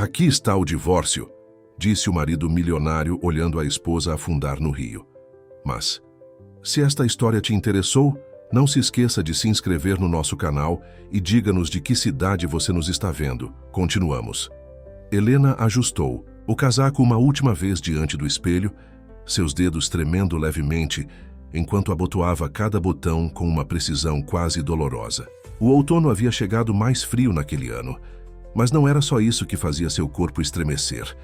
Aqui está o divórcio, disse o marido milionário olhando a esposa afundar no rio. Mas, se esta história te interessou, não se esqueça de se inscrever no nosso canal e diga-nos de que cidade você nos está vendo. Continuamos. Helena ajustou o casaco uma última vez diante do espelho, seus dedos tremendo levemente, enquanto abotoava cada botão com uma precisão quase dolorosa. O outono havia chegado mais frio naquele ano, mas não era só isso que fazia seu corpo estremecer.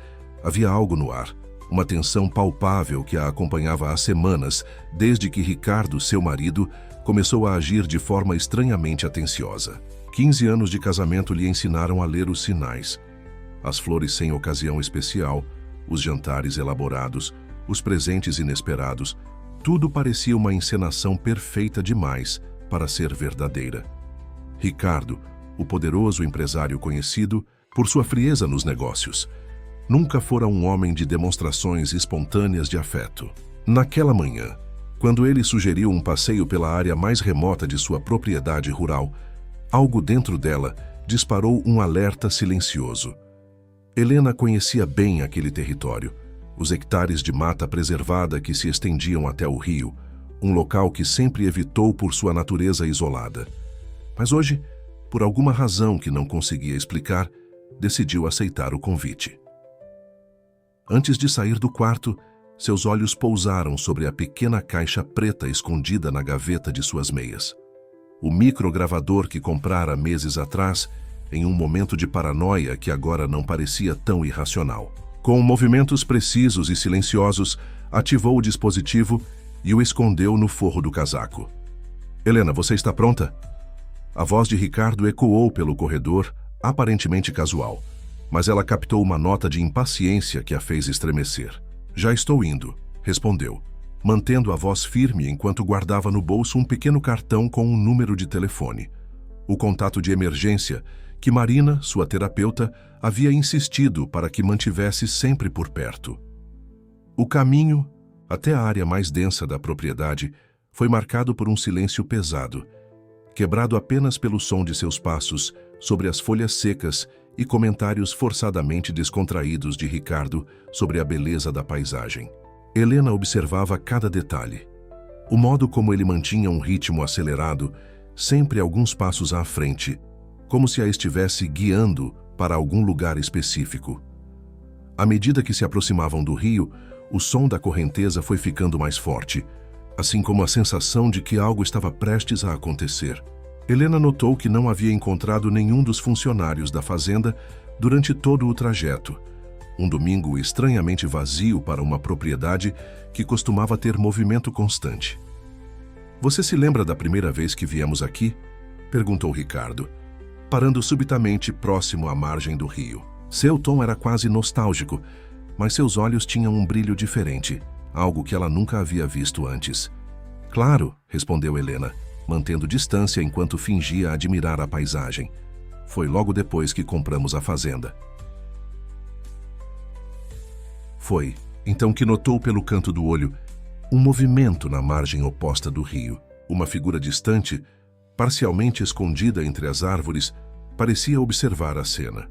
Havia algo no ar, uma tensão palpável que a acompanhava há semanas, desde que Ricardo, seu marido, começou a agir de forma estranhamente atenciosa. 15 anos de casamento lhe ensinaram a ler os sinais. As flores sem ocasião especial, os jantares elaborados, os presentes inesperados, tudo parecia uma encenação perfeita demais para ser verdadeira. Ricardo, o poderoso empresário conhecido por sua frieza nos negócios, nunca fora um homem de demonstrações espontâneas de afeto. Naquela manhã, quando ele sugeriu um passeio pela área mais remota de sua propriedade rural, algo dentro dela disparou um alerta silencioso. Helena conhecia bem aquele território, os hectares de mata preservada que se estendiam até o rio, um local que sempre evitou por sua natureza isolada. Mas hoje, por alguma razão que não conseguia explicar, decidiu aceitar o convite. Antes de sair do quarto, seus olhos pousaram sobre a pequena caixa preta escondida na gaveta de suas meias. O microgravador que comprara meses atrás, em um momento de paranoia que agora não parecia tão irracional. Com movimentos precisos e silenciosos, ativou o dispositivo e o escondeu no forro do casaco. "Helena, você está pronta?" A voz de Ricardo ecoou pelo corredor, aparentemente casual, mas ela captou uma nota de impaciência que a fez estremecer. "Já estou indo", respondeu, mantendo a voz firme enquanto guardava no bolso um pequeno cartão com um número de telefone. O contato de emergência que Marina, sua terapeuta, havia insistido para que mantivesse sempre por perto. O caminho, até a área mais densa da propriedade, foi marcado por um silêncio pesado, quebrado apenas pelo som de seus passos sobre as folhas secas e comentários forçadamente descontraídos de Ricardo sobre a beleza da paisagem. Helena observava cada detalhe. O modo como ele mantinha um ritmo acelerado, sempre alguns passos à frente, como se a estivesse guiando para algum lugar específico. À medida que se aproximavam do rio, o som da correnteza foi ficando mais forte, assim como a sensação de que algo estava prestes a acontecer. Helena notou que não havia encontrado nenhum dos funcionários da fazenda durante todo o trajeto. Um domingo estranhamente vazio para uma propriedade que costumava ter movimento constante. "Você se lembra da primeira vez que viemos aqui?" perguntou Ricardo, parando subitamente próximo à margem do rio. Seu tom era quase nostálgico, mas seus olhos tinham um brilho diferente, algo que ela nunca havia visto antes. "Claro", respondeu Helena, mantendo distância enquanto fingia admirar a paisagem. "Foi logo depois que compramos a fazenda." Foi então que notou pelo canto do olho um movimento na margem oposta do rio. Uma figura distante, parcialmente escondida entre as árvores, parecia observar a cena.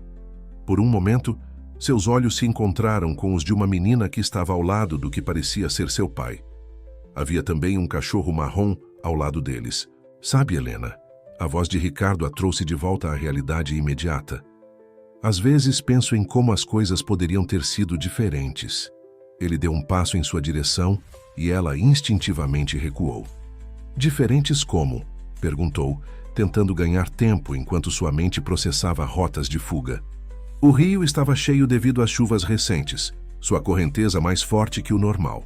Por um momento, seus olhos se encontraram com os de uma menina que estava ao lado do que parecia ser seu pai. Havia também um cachorro marrom ao lado deles. "Sabe, Helena?" A voz de Ricardo a trouxe de volta à realidade imediata. "Às vezes penso em como as coisas poderiam ter sido diferentes." Ele deu um passo em sua direção e ela instintivamente recuou. "Diferentes como?" perguntou, tentando ganhar tempo enquanto sua mente processava rotas de fuga. O rio estava cheio devido às chuvas recentes, sua correnteza mais forte que o normal.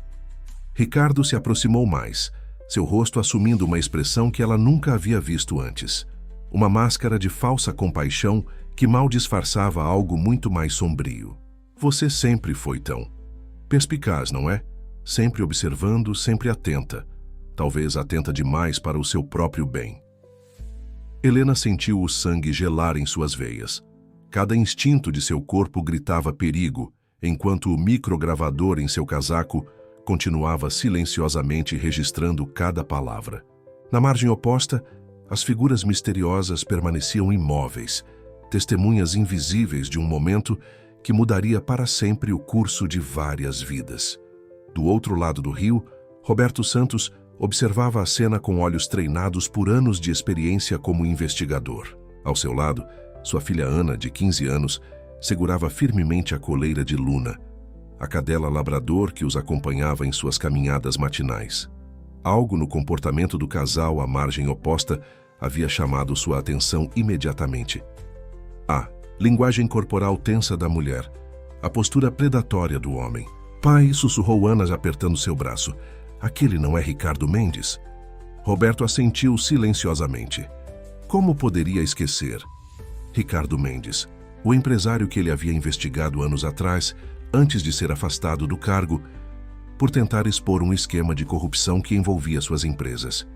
Ricardo se aproximou mais, seu rosto assumindo uma expressão que ela nunca havia visto antes. Uma máscara de falsa compaixão que mal disfarçava algo muito mais sombrio. "Você sempre foi tão perspicaz, não é? Sempre observando, sempre atenta. Talvez atenta demais para o seu próprio bem." Helena sentiu o sangue gelar em suas veias. Cada instinto de seu corpo gritava perigo, enquanto o microgravador em seu casaco continuava silenciosamente registrando cada palavra. Na margem oposta, as figuras misteriosas permaneciam imóveis, testemunhas invisíveis de um momento que mudaria para sempre o curso de várias vidas. Do outro lado do rio, Roberto Santos observava a cena com olhos treinados por anos de experiência como investigador. Ao seu lado, sua filha Ana, de 15 anos, segurava firmemente a coleira de Luna, a cadela labrador que os acompanhava em suas caminhadas matinais. Algo no comportamento do casal à margem oposta havia chamado sua atenção imediatamente. A linguagem corporal tensa da mulher, a postura predatória do homem. Pai, sussurrou Ana apertando seu braço. Aquele não é Ricardo Mendes? Roberto assentiu silenciosamente. Como poderia esquecer? Ricardo Mendes, o empresário que ele havia investigado anos atrás, antes de ser afastado do cargo, por tentar expor um esquema de corrupção que envolvia suas empresas.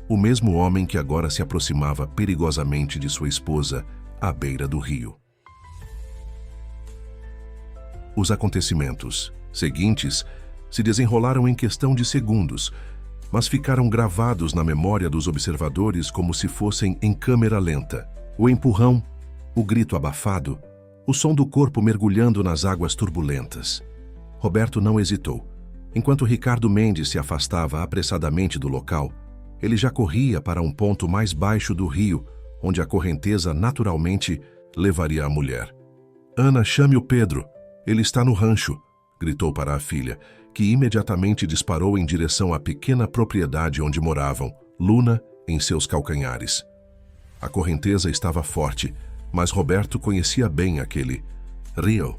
O mesmo homem que agora se aproximava perigosamente de sua esposa, à beira do rio. Os acontecimentos seguintes se desenrolaram em questão de segundos, mas ficaram gravados na memória dos observadores como se fossem em câmera lenta. O empurrão, o grito abafado, o som do corpo mergulhando nas águas turbulentas. Roberto não hesitou. Enquanto Ricardo Mendes se afastava apressadamente do local, ele já corria para um ponto mais baixo do rio, onde a correnteza naturalmente levaria a mulher. Ana, chame o Pedro. Ele está no rancho, gritou para a filha, que imediatamente disparou em direção à pequena propriedade onde moravam, Luna em seus calcanhares. A correnteza estava forte, mas Roberto conhecia bem aquele rio.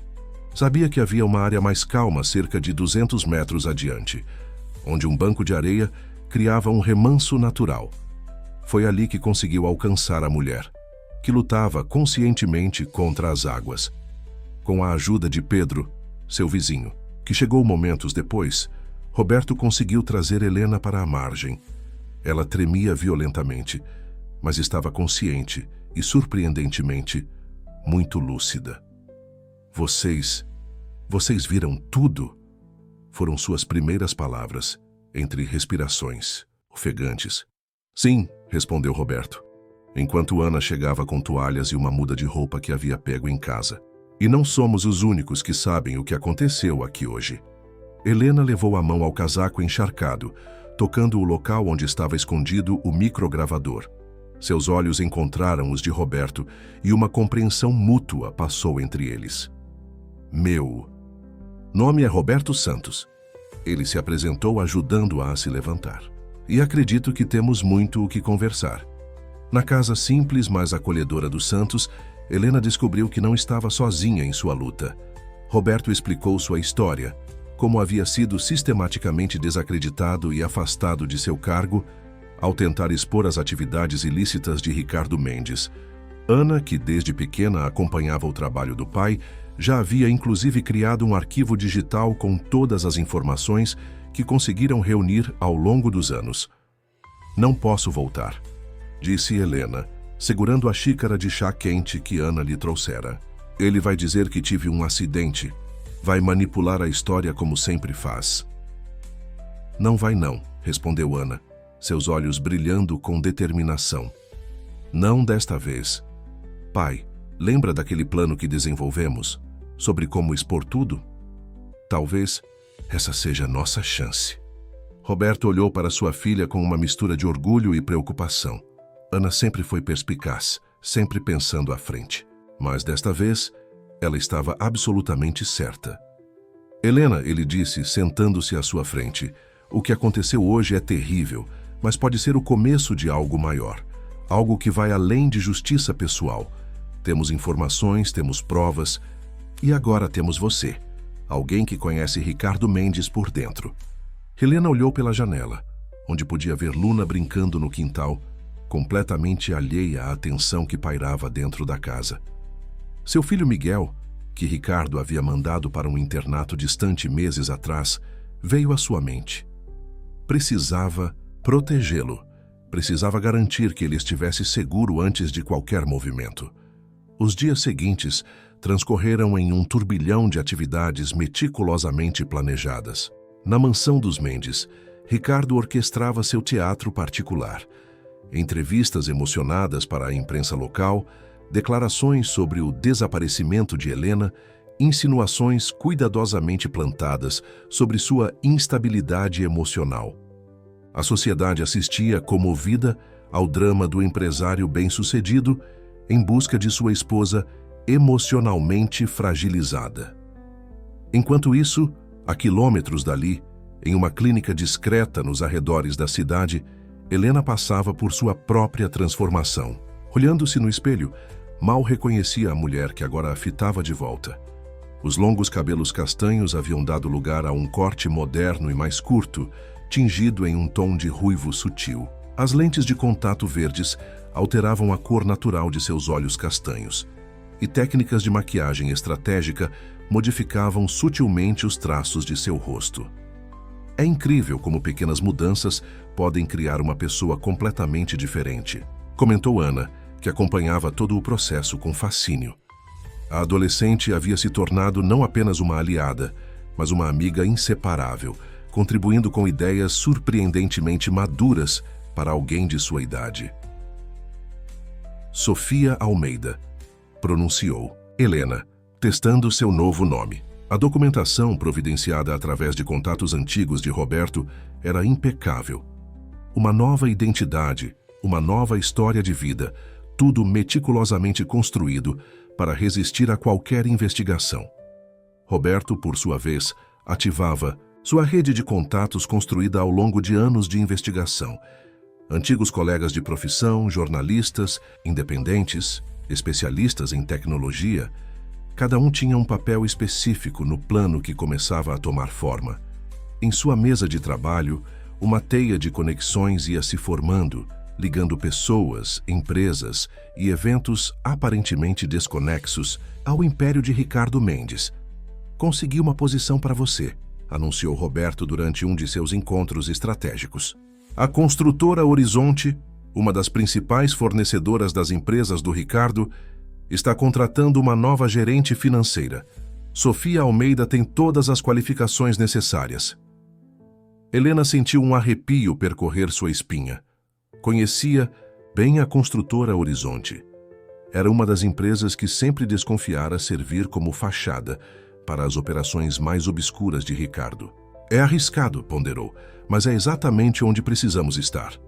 Sabia que havia uma área mais calma cerca de 200 metros adiante, onde um banco de areia criava um remanso natural. Foi ali que conseguiu alcançar a mulher, que lutava conscientemente contra as águas. Com a ajuda de Pedro, seu vizinho, que chegou momentos depois, Roberto conseguiu trazer Helena para a margem. Ela tremia violentamente, mas estava consciente e, surpreendentemente, muito lúcida. Vocês viram tudo? Foram suas primeiras palavras, entre respirações ofegantes. Sim, respondeu Roberto, enquanto Ana chegava com toalhas e uma muda de roupa que havia pego em casa. E não somos os únicos que sabem o que aconteceu aqui hoje. Helena levou a mão ao casaco encharcado, tocando o local onde estava escondido o microgravador. Seus olhos encontraram os de Roberto e uma compreensão mútua passou entre eles. Meu nome é Roberto Santos. Ele se apresentou ajudando-a a se levantar. E acredito que temos muito o que conversar. Na casa simples, mas acolhedora dos Santos, Helena descobriu que não estava sozinha em sua luta. Roberto explicou sua história, como havia sido sistematicamente desacreditado e afastado de seu cargo ao tentar expor as atividades ilícitas de Ricardo Mendes. Ana, que desde pequena acompanhava o trabalho do pai, já havia inclusive criado um arquivo digital com todas as informações que conseguiram reunir ao longo dos anos. Não posso voltar, disse Helena, segurando a xícara de chá quente que Ana lhe trouxera. Ele vai dizer que tive um acidente. Vai manipular a história como sempre faz. Não vai não, respondeu Ana, seus olhos brilhando com determinação. Não desta vez. Pai, lembra daquele plano que desenvolvemos? Sobre como expor tudo? Talvez essa seja a nossa chance. Roberto olhou para sua filha com uma mistura de orgulho e preocupação. Ana sempre foi perspicaz, sempre pensando à frente. Mas desta vez, ela estava absolutamente certa. Helena, ele disse, sentando-se à sua frente, o que aconteceu hoje é terrível, mas pode ser o começo de algo maior. Algo que vai além de justiça pessoal. Temos informações, temos provas, e agora temos você, alguém que conhece Ricardo Mendes por dentro. Helena olhou pela janela, onde podia ver Luna brincando no quintal, completamente alheia à tensão que pairava dentro da casa. Seu filho Miguel, que Ricardo havia mandado para um internato distante meses atrás, veio à sua mente. Precisava protegê-lo, precisava garantir que ele estivesse seguro antes de qualquer movimento. Os dias seguintes transcorreram em um turbilhão de atividades meticulosamente planejadas. Na mansão dos Mendes, Ricardo orquestrava seu teatro particular. Entrevistas emocionadas para a imprensa local, declarações sobre o desaparecimento de Helena, insinuações cuidadosamente plantadas sobre sua instabilidade emocional. A sociedade assistia comovida ao drama do empresário bem-sucedido em busca de sua esposa emocionalmente fragilizada. Enquanto isso, a quilômetros dali, em uma clínica discreta nos arredores da cidade, Helena passava por sua própria transformação. Olhando-se no espelho, mal reconhecia a mulher que agora a fitava de volta. Os longos cabelos castanhos haviam dado lugar a um corte moderno e mais curto, tingido em um tom de ruivo sutil. As lentes de contato verdes alteravam a cor natural de seus olhos castanhos, e técnicas de maquiagem estratégica modificavam sutilmente os traços de seu rosto. É incrível como pequenas mudanças podem criar uma pessoa completamente diferente, comentou Ana, que acompanhava todo o processo com fascínio. A adolescente havia se tornado não apenas uma aliada, mas uma amiga inseparável, contribuindo com ideias surpreendentemente maduras para alguém de sua idade. Sofia Almeida, pronunciou Helena, testando seu novo nome. A documentação providenciada através de contatos antigos de Roberto era impecável. Uma nova identidade, uma nova história de vida, tudo meticulosamente construído para resistir a qualquer investigação. Roberto, por sua vez, ativava sua rede de contatos construída ao longo de anos de investigação. Antigos colegas de profissão, jornalistas, independentes, especialistas em tecnologia, cada um tinha um papel específico no plano que começava a tomar forma. Em sua mesa de trabalho, uma teia de conexões ia se formando, ligando pessoas, empresas e eventos aparentemente desconexos ao império de Ricardo Mendes. "Consegui uma posição para você", anunciou Roberto durante um de seus encontros estratégicos. A construtora Horizonte, uma das principais fornecedoras das empresas do Ricardo, está contratando uma nova gerente financeira. Sofia Almeida tem todas as qualificações necessárias. Helena sentiu um arrepio percorrer sua espinha. Conhecia bem a construtora Horizonte. Era uma das empresas que sempre desconfiara servir como fachada para as operações mais obscuras de Ricardo. "É arriscado", ponderou, "mas é exatamente onde precisamos estar."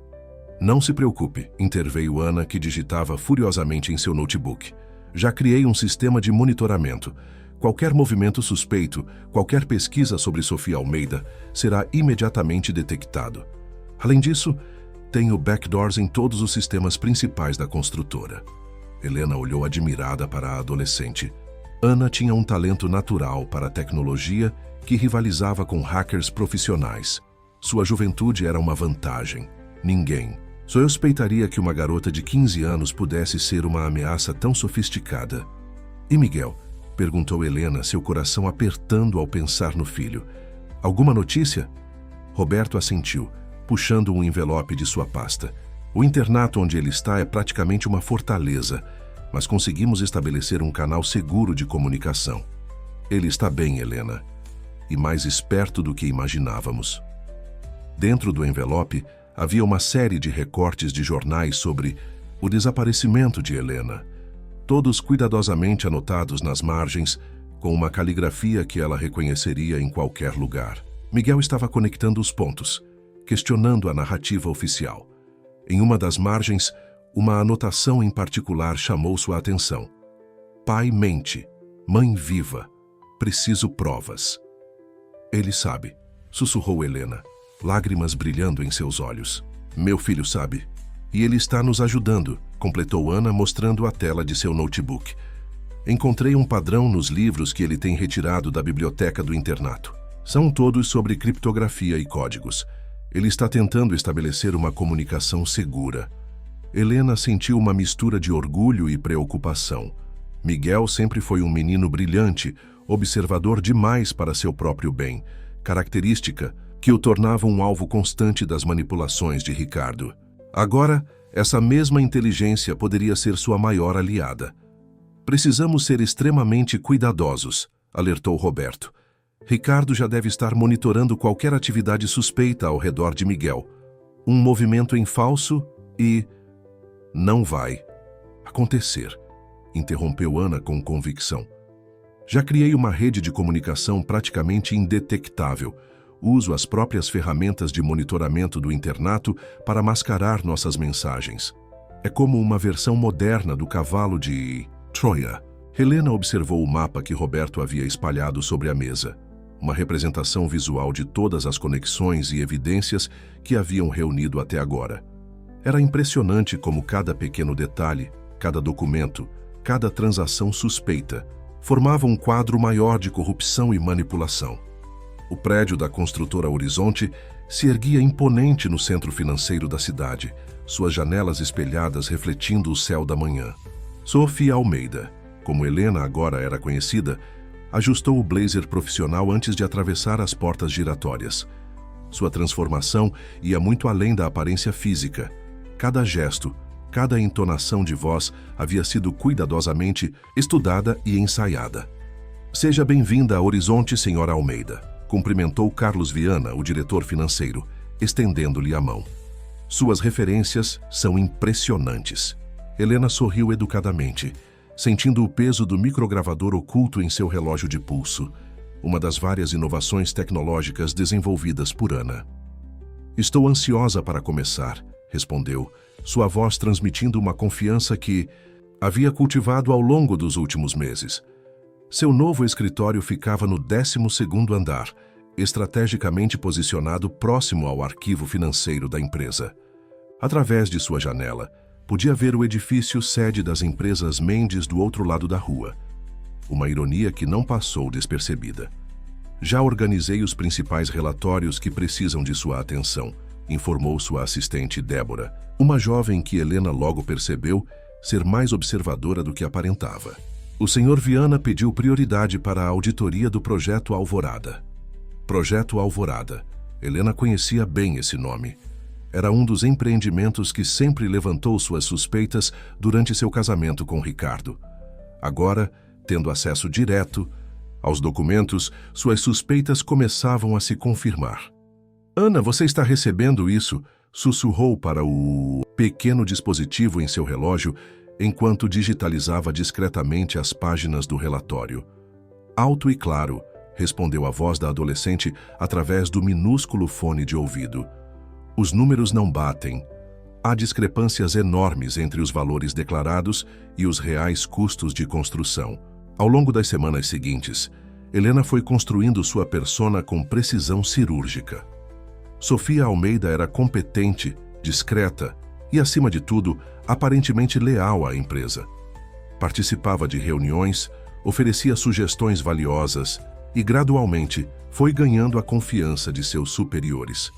"Não se preocupe", interveio Ana, que digitava furiosamente em seu notebook. "Já criei um sistema de monitoramento. Qualquer movimento suspeito, qualquer pesquisa sobre Sofia Almeida será imediatamente detectado. Além disso, tenho backdoors em todos os sistemas principais da construtora." Helena olhou admirada para a adolescente. Ana tinha um talento natural para a tecnologia que rivalizava com hackers profissionais. Sua juventude era uma vantagem. Ninguém suspeitaria que uma garota de 15 anos pudesse ser uma ameaça tão sofisticada. "E Miguel?", perguntou Helena, seu coração apertando ao pensar no filho. "Alguma notícia?" Roberto assentiu, puxando um envelope de sua pasta. "O internato onde ele está é praticamente uma fortaleza, mas conseguimos estabelecer um canal seguro de comunicação. Ele está bem, Helena, e mais esperto do que imaginávamos." Dentro do envelope havia uma série de recortes de jornais sobre o desaparecimento de Helena, todos cuidadosamente anotados nas margens, com uma caligrafia que ela reconheceria em qualquer lugar. Miguel estava conectando os pontos, questionando a narrativa oficial. Em uma das margens, uma anotação em particular chamou sua atenção. "Pai mente, mãe viva, preciso provas." "Ele sabe", sussurrou Helena, lágrimas brilhando em seus olhos. "Meu filho sabe, e ele está nos ajudando", completou Ana, mostrando a tela de seu notebook. "Encontrei um padrão nos livros que ele tem retirado da biblioteca do internato. São todos sobre criptografia e códigos. Ele está tentando estabelecer uma comunicação segura." Helena sentiu uma mistura de orgulho e preocupação. Miguel sempre foi um menino brilhante, observador demais para seu próprio bem, característica que o tornava um alvo constante das manipulações de Ricardo. Agora, essa mesma inteligência poderia ser sua maior aliada. "Precisamos ser extremamente cuidadosos", alertou Roberto. "Ricardo já deve estar monitorando qualquer atividade suspeita ao redor de Miguel. Um movimento em falso e... Não vai acontecer", interrompeu Ana com convicção. Já criei uma rede de comunicação praticamente indetectável. Uso as próprias ferramentas de monitoramento do internato para mascarar nossas mensagens. É como uma versão moderna do cavalo de Troia. Helena observou o mapa que Roberto havia espalhado sobre a mesa. Uma representação visual de todas as conexões e evidências que haviam reunido até agora. Era impressionante como cada pequeno detalhe, cada documento, cada transação suspeita, formava um quadro maior de corrupção e manipulação. O prédio da construtora Horizonte se erguia imponente no centro financeiro da cidade, suas janelas espelhadas refletindo o céu da manhã. Sofia Almeida, como Helena agora era conhecida, ajustou o blazer profissional antes de atravessar as portas giratórias. Sua transformação ia muito além da aparência física. Cada gesto, cada entonação de voz havia sido cuidadosamente estudada e ensaiada. Seja bem-vinda a Horizonte, senhora Almeida, cumprimentou Carlos Viana, o diretor financeiro, estendendo-lhe a mão. Suas referências são impressionantes. Helena sorriu educadamente, sentindo o peso do microgravador oculto em seu relógio de pulso, uma das várias inovações tecnológicas desenvolvidas por Ana. Estou ansiosa para começar, respondeu, sua voz transmitindo uma confiança que havia cultivado ao longo dos últimos meses. Seu novo escritório ficava no 12º andar, estrategicamente posicionado próximo ao arquivo financeiro da empresa. Através de sua janela, podia ver o edifício sede das empresas Mendes do outro lado da rua. Uma ironia que não passou despercebida. Já organizei os principais relatórios que precisam de sua atenção, informou sua assistente Débora, uma jovem que Helena logo percebeu ser mais observadora do que aparentava. O senhor Viana pediu prioridade para a auditoria do Projeto Alvorada. Projeto Alvorada. Helena conhecia bem esse nome. Era um dos empreendimentos que sempre levantou suas suspeitas durante seu casamento com Ricardo. Agora, tendo acesso direto aos documentos, suas suspeitas começavam a se confirmar. Ana, você está recebendo isso? Sussurrou para o pequeno dispositivo em seu relógio, enquanto digitalizava discretamente as páginas do relatório. Alto e claro, respondeu a voz da adolescente através do minúsculo fone de ouvido. Os números não batem. Há discrepâncias enormes entre os valores declarados e os reais custos de construção. Ao longo das semanas seguintes, Helena foi construindo sua persona com precisão cirúrgica. Sofia Almeida era competente, discreta e, acima de tudo, aparentemente leal à empresa. Participava de reuniões, oferecia sugestões valiosas e, gradualmente, foi ganhando a confiança de seus superiores.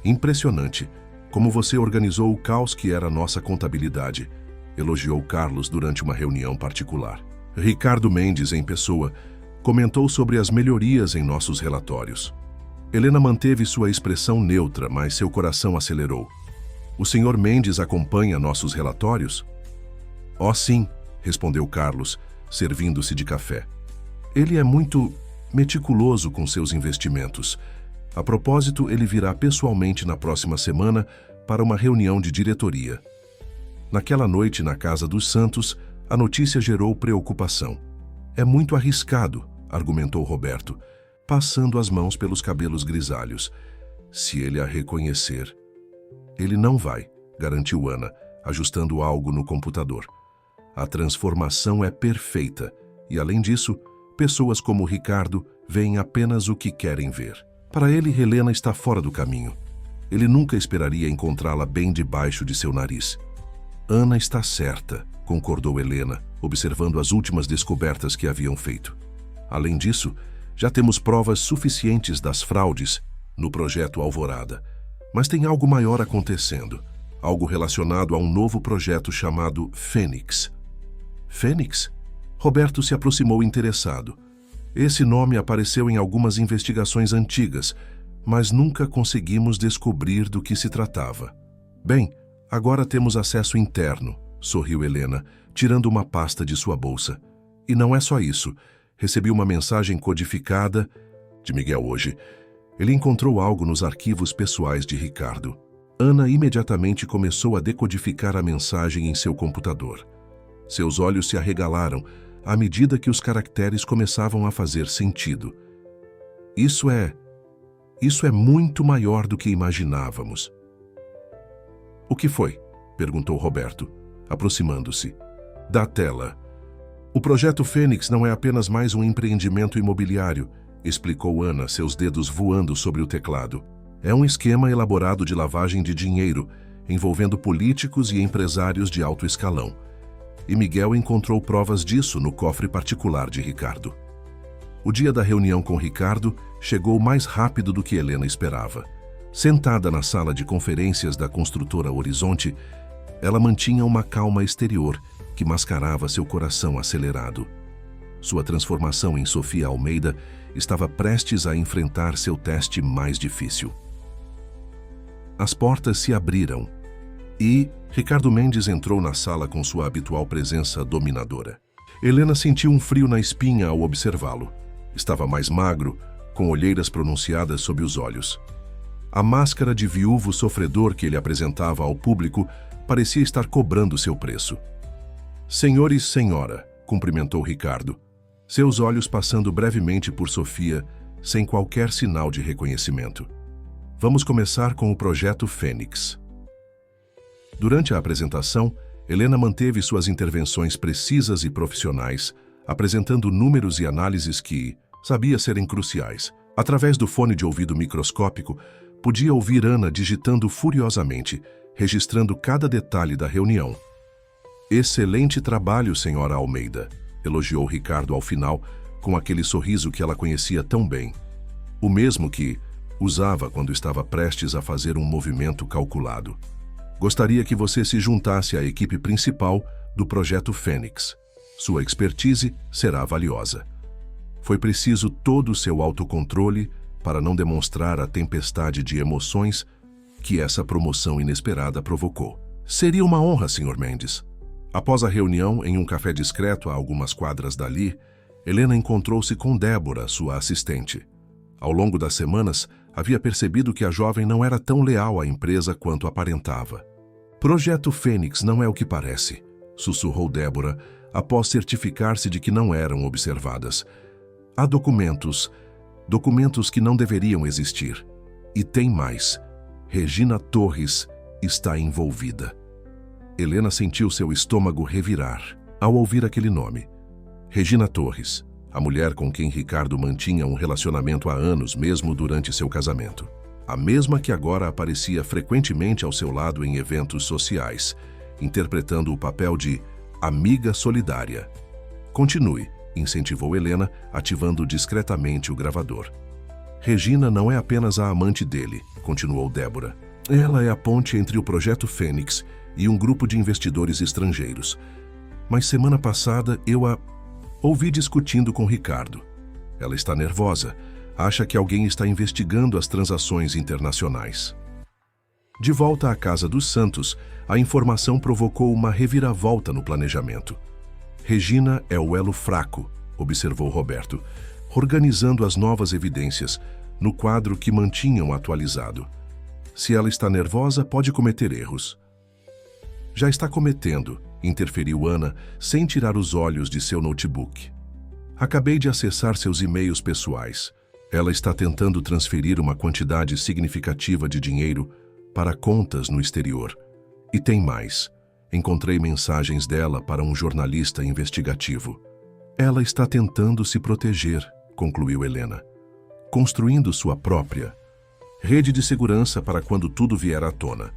Impressionante como você organizou o caos que era nossa contabilidade, elogiou Carlos durante uma reunião particular. Ricardo Mendes, em pessoa, comentou sobre as melhorias em nossos relatórios. Helena manteve sua expressão neutra, mas seu coração acelerou. O senhor Mendes acompanha nossos relatórios? Oh, sim, respondeu Carlos, servindo-se de café. Ele é muito meticuloso com seus investimentos. A propósito, ele virá pessoalmente na próxima semana para uma reunião de diretoria. Naquela noite na Casa dos Santos, a notícia gerou preocupação. É muito arriscado, argumentou Roberto, passando as mãos pelos cabelos grisalhos. Se ele a reconhecer... Ele não vai, garantiu Ana, ajustando algo no computador. A transformação é perfeita e, além disso, pessoas como Ricardo veem apenas o que querem ver. Para ele, Helena está fora do caminho. Ele nunca esperaria encontrá-la bem debaixo de seu nariz. Ana está certa, concordou Helena, observando as últimas descobertas que haviam feito. Além disso, já temos provas suficientes das fraudes no projeto Alvorada. Mas tem algo maior acontecendo, algo relacionado a um novo projeto chamado Fênix. Fênix? Roberto se aproximou interessado. Esse nome apareceu em algumas investigações antigas, mas nunca conseguimos descobrir do que se tratava. Bem, agora temos acesso interno, sorriu Helena, tirando uma pasta de sua bolsa. E não é só isso. Recebi uma mensagem codificada de Miguel hoje. Ele encontrou algo nos arquivos pessoais de Ricardo. Ana imediatamente começou a decodificar a mensagem em seu computador. Seus olhos se arregalaram, à medida que os caracteres começavam a fazer sentido. Isso é muito maior do que imaginávamos. O que foi? Perguntou Roberto, aproximando-se. Da tela. O projeto Fênix não é apenas mais um empreendimento imobiliário, explicou Ana, seus dedos voando sobre o teclado. É um esquema elaborado de lavagem de dinheiro, envolvendo políticos e empresários de alto escalão. E Miguel encontrou provas disso no cofre particular de Ricardo. O dia da reunião com Ricardo chegou mais rápido do que Helena esperava. Sentada na sala de conferências da construtora Horizonte, ela mantinha uma calma exterior que mascarava seu coração acelerado. Sua transformação em Sofia Almeida estava prestes a enfrentar seu teste mais difícil. As portas se abriram e Ricardo Mendes entrou na sala com sua habitual presença dominadora. Helena sentiu um frio na espinha ao observá-lo. Estava mais magro, com olheiras pronunciadas sob os olhos. A máscara de viúvo sofredor que ele apresentava ao público parecia estar cobrando seu preço. Senhor e senhora, cumprimentou Ricardo, seus olhos passando brevemente por Sofia, sem qualquer sinal de reconhecimento. Vamos começar com o projeto Fênix. Durante a apresentação, Helena manteve suas intervenções precisas e profissionais, apresentando números e análises que sabia serem cruciais. Através do fone de ouvido microscópico, podia ouvir Ana digitando furiosamente, registrando cada detalhe da reunião. Excelente trabalho, senhora Almeida, elogiou Ricardo ao final, com aquele sorriso que ela conhecia tão bem. O mesmo que usava quando estava prestes a fazer um movimento calculado. Gostaria que você se juntasse à equipe principal do projeto Fênix. Sua expertise será valiosa. Foi preciso todo o seu autocontrole para não demonstrar a tempestade de emoções que essa promoção inesperada provocou. Seria uma honra, Sr. Mendes. Após a reunião, em um café discreto a algumas quadras dali, Helena encontrou-se com Débora, sua assistente. Ao longo das semanas, havia percebido que a jovem não era tão leal à empresa quanto aparentava. Projeto Fênix não é o que parece, sussurrou Débora, após certificar-se de que não eram observadas. Há documentos que não deveriam existir. E tem mais. Regina Torres está envolvida. Helena sentiu seu estômago revirar ao ouvir aquele nome. Regina Torres, a mulher com quem Ricardo mantinha um relacionamento há anos, mesmo durante seu casamento. A mesma que agora aparecia frequentemente ao seu lado em eventos sociais, interpretando o papel de amiga solidária. Continue, incentivou Helena, ativando discretamente o gravador. Regina não é apenas a amante dele, continuou Débora. Ela é a ponte entre o projeto Fênix e um grupo de investidores estrangeiros. Mas semana passada eu a ouvi discutindo com Ricardo. Ela está nervosa, acha que alguém está investigando as transações internacionais. De volta à casa dos Santos, a informação provocou uma reviravolta no planejamento. Regina é o elo fraco, observou Roberto, organizando as novas evidências no quadro que mantinham atualizado. Se ela está nervosa, pode cometer erros. Já está cometendo, interferiu Ana, sem tirar os olhos de seu notebook. Acabei de acessar seus e-mails pessoais. Ela está tentando transferir uma quantidade significativa de dinheiro para contas no exterior. E tem mais. Encontrei mensagens dela para um jornalista investigativo. Ela está tentando se proteger, concluiu Helena, construindo sua própria rede de segurança para quando tudo vier à tona.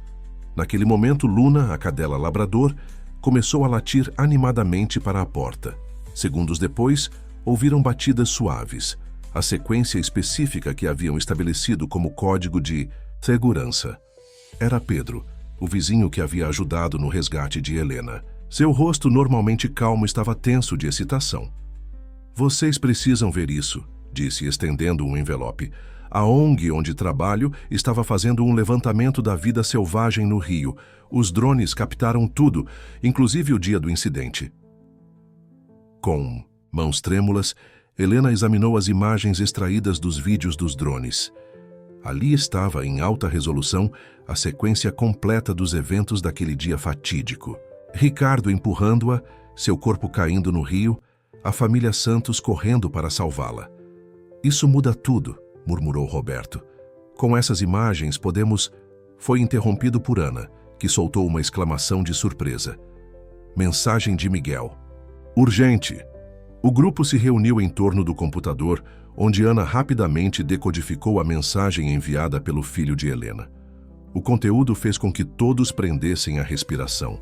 Naquele momento, Luna, a cadela labrador, começou a latir animadamente para a porta. Segundos depois, ouviram batidas suaves, a sequência específica que haviam estabelecido como código de segurança. Era Pedro, o vizinho que havia ajudado no resgate de Helena. Seu rosto normalmente calmo estava tenso de excitação. Vocês precisam ver isso, disse, estendendo um envelope. A ONG onde trabalho estava fazendo um levantamento da vida selvagem no Rio. Os drones captaram tudo, inclusive o dia do incidente. Com mãos trêmulas, Helena examinou as imagens extraídas dos vídeos dos drones. Ali estava, em alta resolução, a sequência completa dos eventos daquele dia fatídico. Ricardo empurrando-a, seu corpo caindo no rio, a família Santos correndo para salvá-la. Isso muda tudo, murmurou Roberto. Com essas imagens podemos... Foi interrompido por Ana, que soltou uma exclamação de surpresa. Mensagem de Miguel. Urgente! O grupo se reuniu em torno do computador, onde Ana rapidamente decodificou a mensagem enviada pelo filho de Helena. O conteúdo fez com que todos prendessem a respiração.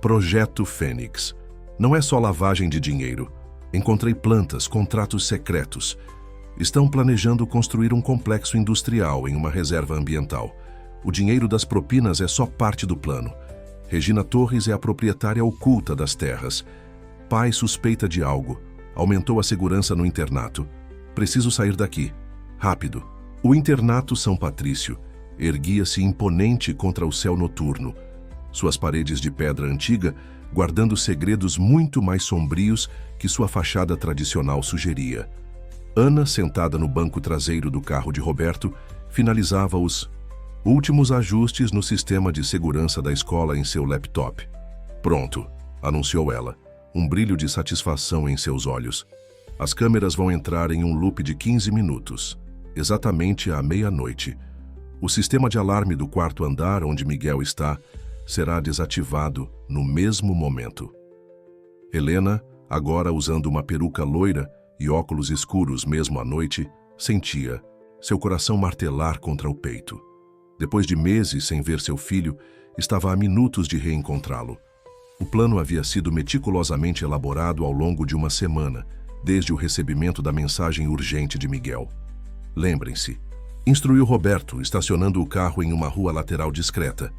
Projeto Fênix. Não é só lavagem de dinheiro. Encontrei plantas, contratos secretos. Estão planejando construir um complexo industrial em uma reserva ambiental. O dinheiro das propinas é só parte do plano. Regina Torres é a proprietária oculta das terras. Pai suspeita de algo. Aumentou a segurança no internato. Preciso sair daqui. Rápido. O internato São Patrício erguia-se imponente contra o céu noturno. Suas paredes de pedra antiga guardando segredos muito mais sombrios que sua fachada tradicional sugeria. Ana, sentada no banco traseiro do carro de Roberto, finalizava os últimos ajustes no sistema de segurança da escola em seu laptop. Pronto, anunciou ela, um brilho de satisfação em seus olhos. As câmeras vão entrar em um loop de 15 minutos, exatamente à meia-noite. O sistema de alarme do quarto andar onde Miguel está será desativado no mesmo momento. Helena, agora usando uma peruca loira e óculos escuros mesmo à noite, sentia seu coração martelar contra o peito. Depois de meses sem ver seu filho, estava a minutos de reencontrá-lo. O plano havia sido meticulosamente elaborado ao longo de uma semana, desde o recebimento da mensagem urgente de Miguel. Lembrem-se, instruiu Roberto, estacionando o carro em uma rua lateral discreta.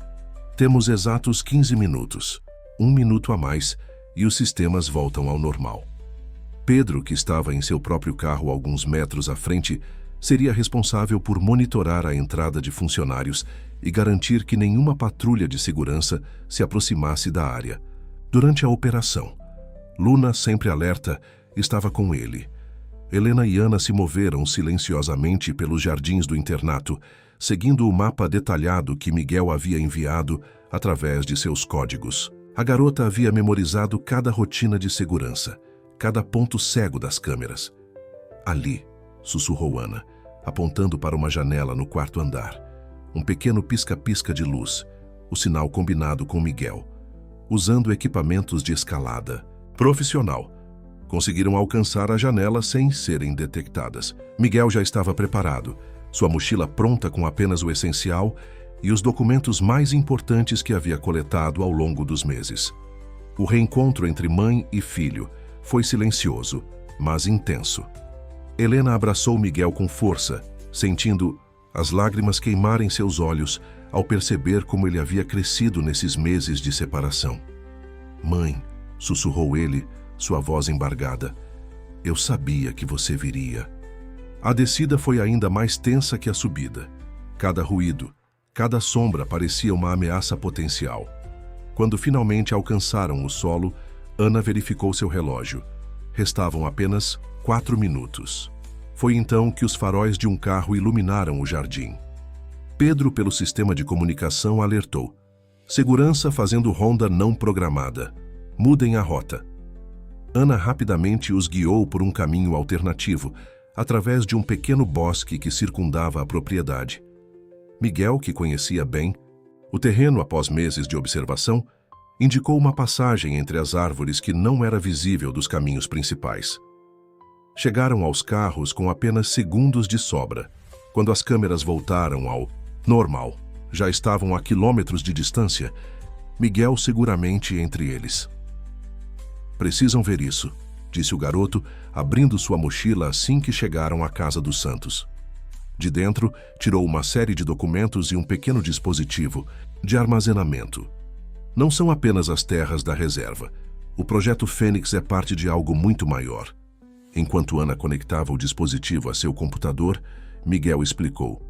Temos exatos 15 minutos, 1 minuto a mais, e os sistemas voltam ao normal. Pedro, que estava em seu próprio carro alguns metros à frente, seria responsável por monitorar a entrada de funcionários e garantir que nenhuma patrulha de segurança se aproximasse da área. Durante a operação, Luna, sempre alerta, estava com ele. Helena e Ana se moveram silenciosamente pelos jardins do internato, seguindo o mapa detalhado que Miguel havia enviado através de seus códigos. A garota havia memorizado cada rotina de segurança, cada ponto cego das câmeras. Ali, sussurrou Ana, apontando para uma janela no quarto andar. Um pequeno pisca-pisca de luz, o sinal combinado com Miguel. Usando equipamentos de escalada profissional, conseguiram alcançar a janela sem serem detectadas. Miguel já estava preparado, sua mochila pronta com apenas o essencial e os documentos mais importantes que havia coletado ao longo dos meses. O reencontro entre mãe e filho foi silencioso, mas intenso. Helena abraçou Miguel com força, sentindo as lágrimas queimarem seus olhos ao perceber como ele havia crescido nesses meses de separação. Mãe, sussurrou ele, sua voz embargada, eu sabia que você viria. A descida foi ainda mais tensa que a subida. Cada ruído, cada sombra parecia uma ameaça potencial. Quando finalmente alcançaram o solo, Ana verificou seu relógio. Restavam apenas 4 minutos. Foi então que os faróis de um carro iluminaram o jardim. Pedro, pelo sistema de comunicação, alertou. Segurança fazendo ronda não programada. Mudem a rota. Ana rapidamente os guiou por um caminho alternativo, através de um pequeno bosque que circundava a propriedade. Miguel, que conhecia bem o terreno após meses de observação, indicou uma passagem entre as árvores que não era visível dos caminhos principais. Chegaram aos carros com apenas segundos de sobra. Quando as câmeras voltaram ao normal, já estavam a quilômetros de distância, Miguel seguramente entre eles. Precisam ver isso, disse o garoto, abrindo sua mochila assim que chegaram à casa dos Santos. De dentro, tirou uma série de documentos e um pequeno dispositivo de armazenamento. Não são apenas as terras da reserva. O projeto Fênix é parte de algo muito maior. Enquanto Ana conectava o dispositivo a seu computador, Miguel explicou.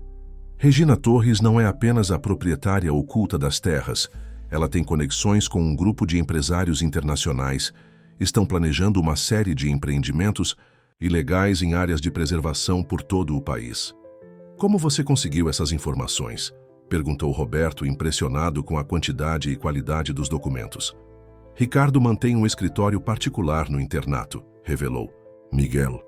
Regina Torres não é apenas a proprietária oculta das terras. Ela tem conexões com um grupo de empresários internacionais. Estão planejando uma série de empreendimentos ilegais em áreas de preservação por todo o país. Como você conseguiu essas informações? Perguntou Roberto, impressionado com a quantidade e qualidade dos documentos. Ricardo mantém um escritório particular no internato, revelou. Miguel.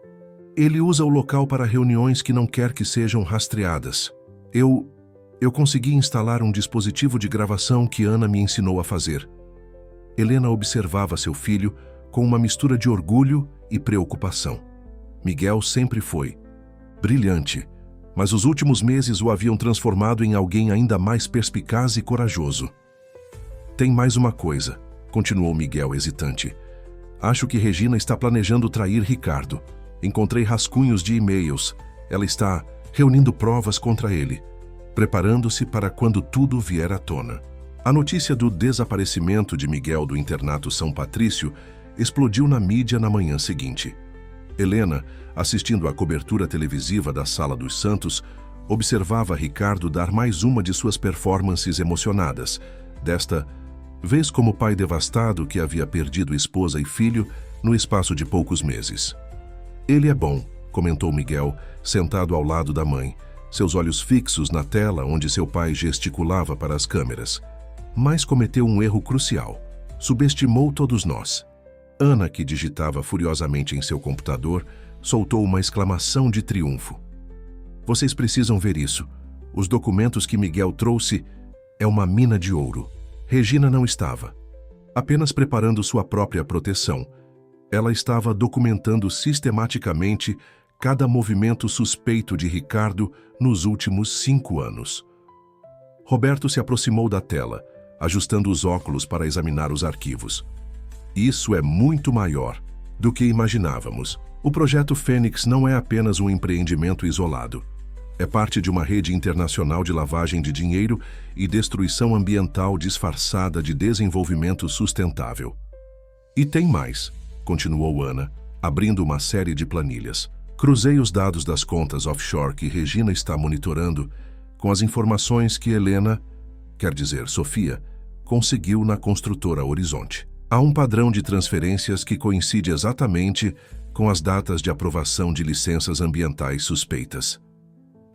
Ele usa o local para reuniões que não quer que sejam rastreadas. Eu consegui instalar um dispositivo de gravação que Ana me ensinou a fazer. Helena observava seu filho com uma mistura de orgulho e preocupação. Miguel sempre foi brilhante, mas os últimos meses o haviam transformado em alguém ainda mais perspicaz e corajoso. Tem mais uma coisa, continuou Miguel hesitante. Acho que Regina está planejando trair Ricardo. Encontrei rascunhos de e-mails. Ela está reunindo provas contra ele, preparando-se para quando tudo vier à tona. A notícia do desaparecimento de Miguel do internato São Patrício explodiu na mídia na manhã seguinte. Helena, assistindo à cobertura televisiva da Sala dos Santos, observava Ricardo dar mais uma de suas performances emocionadas, desta vez como pai devastado que havia perdido esposa e filho no espaço de poucos meses. Ele é bom, comentou Miguel, sentado ao lado da mãe, seus olhos fixos na tela onde seu pai gesticulava para as câmeras. Mas cometeu um erro crucial. Subestimou todos nós. Ana, que digitava furiosamente em seu computador, soltou uma exclamação de triunfo. Vocês precisam ver isso. Os documentos que Miguel trouxe é uma mina de ouro. Regina não estava apenas preparando sua própria proteção. Ela estava documentando sistematicamente cada movimento suspeito de Ricardo nos últimos 5 anos. Roberto se aproximou da tela, ajustando os óculos para examinar os arquivos. Isso é muito maior do que imaginávamos. O projeto Fênix não é apenas um empreendimento isolado. É parte de uma rede internacional de lavagem de dinheiro e destruição ambiental disfarçada de desenvolvimento sustentável. E tem mais, continuou Ana, abrindo uma série de planilhas. Cruzei os dados das contas offshore que Regina está monitorando com as informações que Helena, quer dizer Sofia, conseguiu na construtora Horizonte. Há um padrão de transferências que coincide exatamente com as datas de aprovação de licenças ambientais suspeitas.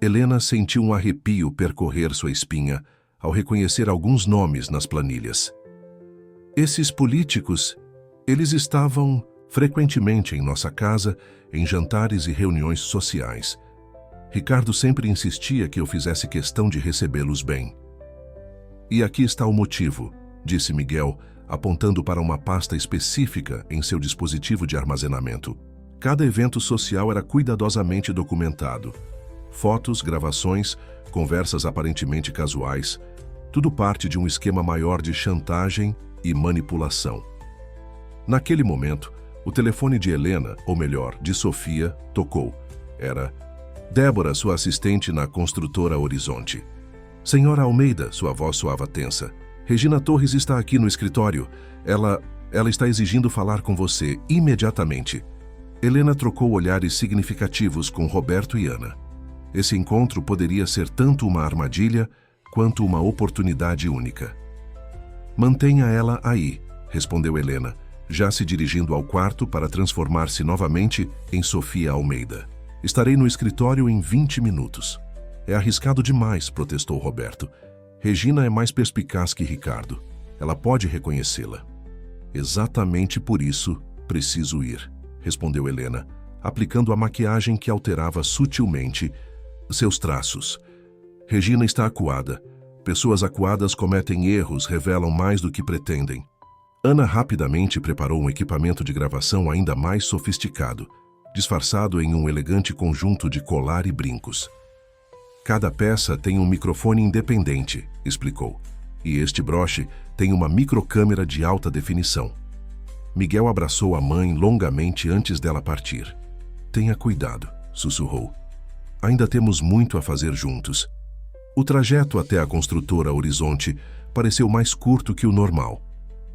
Helena sentiu um arrepio percorrer sua espinha ao reconhecer alguns nomes nas planilhas. Esses políticos, eles estavam frequentemente em nossa casa, em jantares e reuniões sociais. Ricardo sempre insistia que eu fizesse questão de recebê-los bem. E aqui está o motivo, disse Miguel, apontando para uma pasta específica em seu dispositivo de armazenamento. Cada evento social era cuidadosamente documentado. Fotos, gravações, conversas aparentemente casuais, tudo parte de um esquema maior de chantagem e manipulação. Naquele momento, o telefone de Helena, ou melhor, de Sofia, tocou. Era Débora, sua assistente na construtora Horizonte. Senhora Almeida, sua voz soava tensa. Regina Torres está aqui no escritório. Ela está exigindo falar com você imediatamente. Helena trocou olhares significativos com Roberto e Ana. Esse encontro poderia ser tanto uma armadilha quanto uma oportunidade única. Mantenha ela aí, respondeu Helena, já se dirigindo ao quarto para transformar-se novamente em Sofia Almeida. Estarei no escritório em 20 minutos. É arriscado demais, protestou Roberto. Regina é mais perspicaz que Ricardo. Ela pode reconhecê-la. Exatamente por isso preciso ir, respondeu Helena, aplicando a maquiagem que alterava sutilmente seus traços. Regina está acuada. Pessoas acuadas cometem erros, revelam mais do que pretendem. Ana rapidamente preparou um equipamento de gravação ainda mais sofisticado, disfarçado em um elegante conjunto de colar e brincos. Cada peça tem um microfone independente, explicou, e este broche tem uma microcâmera de alta definição. Miguel abraçou a mãe longamente antes dela partir. Tenha cuidado, sussurrou. Ainda temos muito a fazer juntos. O trajeto até a construtora Horizonte pareceu mais curto que o normal.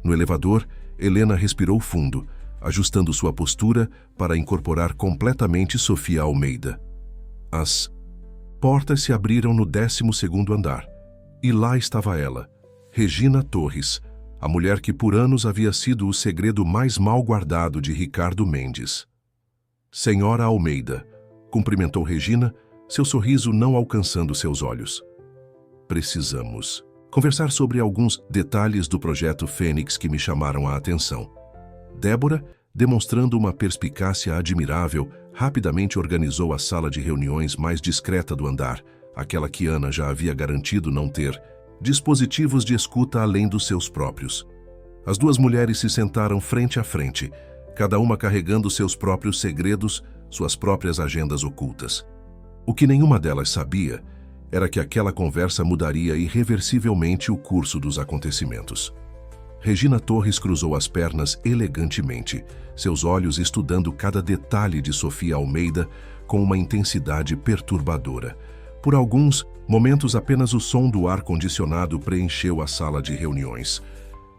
No elevador, Helena respirou fundo, ajustando sua postura para incorporar completamente Sofia Almeida. As portas se abriram no 12º andar, e lá estava ela, Regina Torres, a mulher que por anos havia sido o segredo mais mal guardado de Ricardo Mendes. Senhora Almeida, cumprimentou Regina, seu sorriso não alcançando seus olhos. Precisamos conversar sobre alguns detalhes do projeto Fênix que me chamaram a atenção. Débora, demonstrando uma perspicácia admirável, rapidamente organizou a sala de reuniões mais discreta do andar, aquela que Ana já havia garantido não ter, dispositivos de escuta além dos seus próprios. As duas mulheres se sentaram frente a frente, cada uma carregando seus próprios segredos, suas próprias agendas ocultas. O que nenhuma delas sabia era que aquela conversa mudaria irreversivelmente o curso dos acontecimentos. Regina Torres cruzou as pernas elegantemente, seus olhos estudando cada detalhe de Sofia Almeida com uma intensidade perturbadora. Por alguns momentos, apenas o som do ar-condicionado preencheu a sala de reuniões.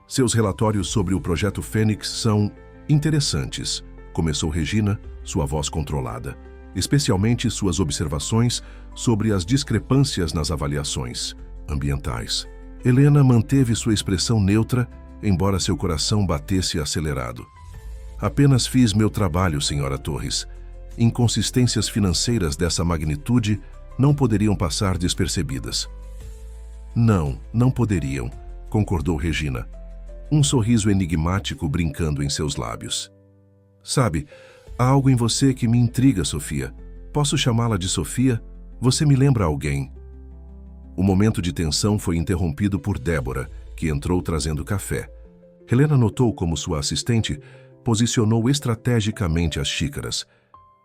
Seus relatórios sobre o Projeto Fênix são interessantes, começou Regina, sua voz controlada, especialmente suas observações sobre as discrepâncias nas avaliações ambientais. Helena manteve sua expressão neutra, embora seu coração batesse acelerado. Apenas fiz meu trabalho, senhora Torres. Inconsistências financeiras dessa magnitude não poderiam passar despercebidas. Não poderiam, concordou Regina, um sorriso enigmático brincando em seus lábios. Sabe, há algo em você que me intriga, Sofia. Posso chamá-la de Sofia? Você me lembra alguém. O momento de tensão foi interrompido por Débora, que entrou trazendo café. Helena notou como sua assistente posicionou estrategicamente as xícaras,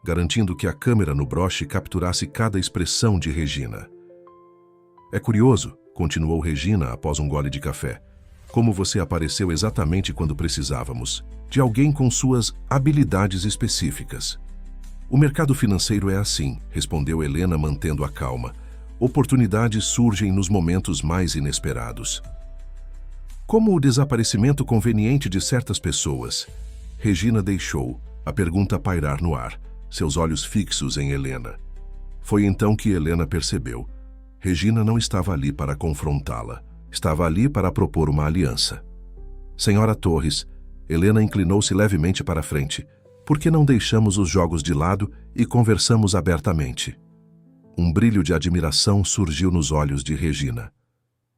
garantindo que a câmera no broche capturasse cada expressão de Regina. É curioso, continuou Regina após um gole de café, como você apareceu exatamente quando precisávamos, de alguém com suas habilidades específicas. O mercado financeiro é assim, respondeu Helena mantendo a calma. Oportunidades surgem nos momentos mais inesperados. Como o desaparecimento conveniente de certas pessoas. Regina deixou a pergunta pairar no ar, seus olhos fixos em Helena. Foi então que Helena percebeu. Regina não estava ali para confrontá-la. Estava ali para propor uma aliança. Senhora Torres, Helena inclinou-se levemente para a frente. Por que não deixamos os jogos de lado e conversamos abertamente? Um brilho de admiração surgiu nos olhos de Regina.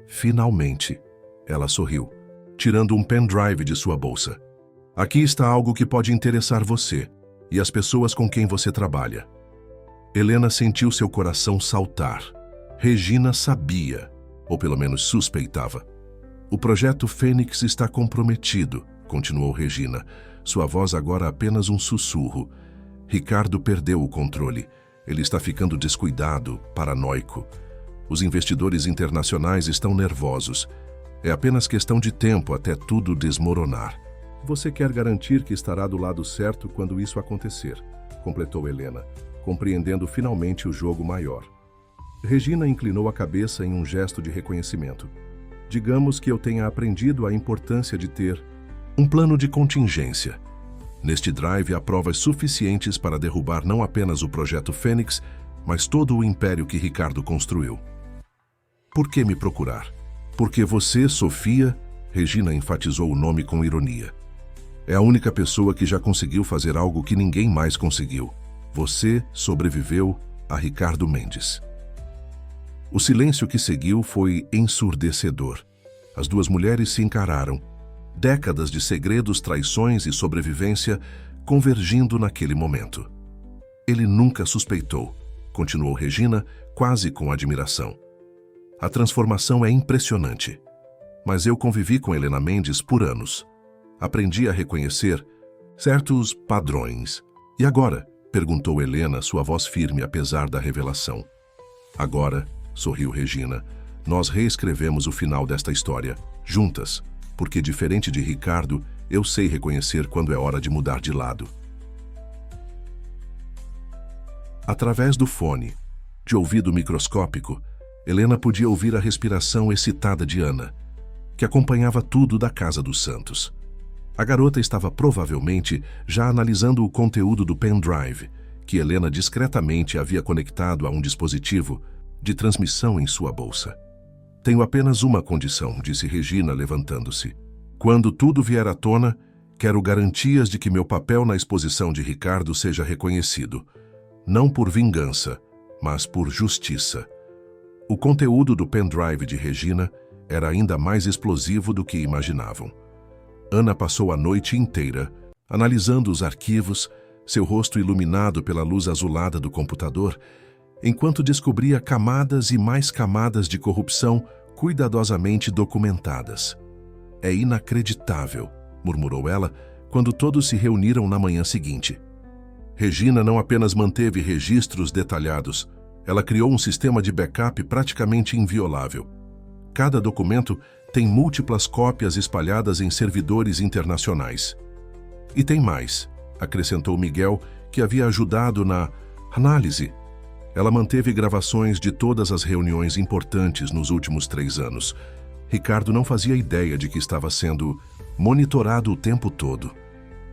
Finalmente, ela sorriu, tirando um pendrive de sua bolsa. Aqui está algo que pode interessar você e as pessoas com quem você trabalha. Helena sentiu seu coração saltar. Regina sabia, ou pelo menos suspeitava. O projeto Fênix está comprometido, continuou Regina, sua voz agora apenas um sussurro. Ricardo perdeu o controle. Ele está ficando descuidado, paranoico. Os investidores internacionais estão nervosos. É apenas questão de tempo até tudo desmoronar. Você quer garantir que estará do lado certo quando isso acontecer, completou Helena, compreendendo finalmente o jogo maior. Regina inclinou a cabeça em um gesto de reconhecimento. Digamos que eu tenha aprendido a importância de ter um plano de contingência. Neste drive há provas suficientes para derrubar não apenas o Projeto Fênix, mas todo o império que Ricardo construiu. Por que me procurar? Porque você, Sofia, Regina enfatizou o nome com ironia. É a única pessoa que já conseguiu fazer algo que ninguém mais conseguiu. Você sobreviveu a Ricardo Mendes. O silêncio que seguiu foi ensurdecedor. As duas mulheres se encararam. Décadas de segredos, traições e sobrevivência convergindo naquele momento. Ele nunca suspeitou, continuou Regina, quase com admiração. A transformação é impressionante. Mas eu convivi com Helena Mendes por anos. Aprendi a reconhecer certos padrões. E agora? Perguntou Helena, sua voz firme apesar da revelação. Agora, sorriu Regina, nós reescrevemos o final desta história, juntas, porque diferente de Ricardo, eu sei reconhecer quando é hora de mudar de lado. Através do fone, de ouvido microscópico, Helena podia ouvir a respiração excitada de Ana, que acompanhava tudo da Casa dos Santos. A garota estava provavelmente já analisando o conteúdo do pendrive, que Helena discretamente havia conectado a um dispositivo de transmissão em sua bolsa. Tenho apenas uma condição, disse Regina, levantando-se. Quando tudo vier à tona, quero garantias de que meu papel na exposição de Ricardo seja reconhecido, não por vingança, mas por justiça. O conteúdo do pendrive de Regina era ainda mais explosivo do que imaginavam. Ana passou a noite inteira analisando os arquivos, seu rosto iluminado pela luz azulada do computador, enquanto descobria camadas e mais camadas de corrupção cuidadosamente documentadas. "É inacreditável", murmurou ela, quando todos se reuniram na manhã seguinte. Regina não apenas manteve registros detalhados, ela criou um sistema de backup praticamente inviolável. Cada documento tem múltiplas cópias espalhadas em servidores internacionais. "E tem mais", acrescentou Miguel, que havia ajudado na análise. Ela manteve gravações de todas as reuniões importantes nos últimos 3 anos. Ricardo não fazia ideia de que estava sendo monitorado o tempo todo.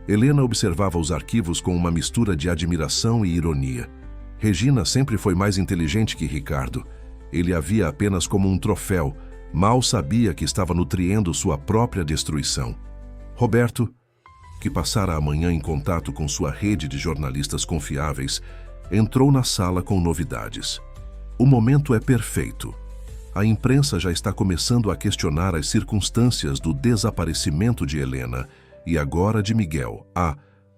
Helena observava os arquivos com uma mistura de admiração e ironia. Regina sempre foi mais inteligente que Ricardo. Ele a via apenas como um troféu, mal sabia que estava nutrindo sua própria destruição. Roberto, que passara a manhã em contato com sua rede de jornalistas confiáveis, entrou na sala com novidades. "O momento é perfeito. A imprensa já está começando a questionar as circunstâncias do desaparecimento de Helena e agora de Miguel. Há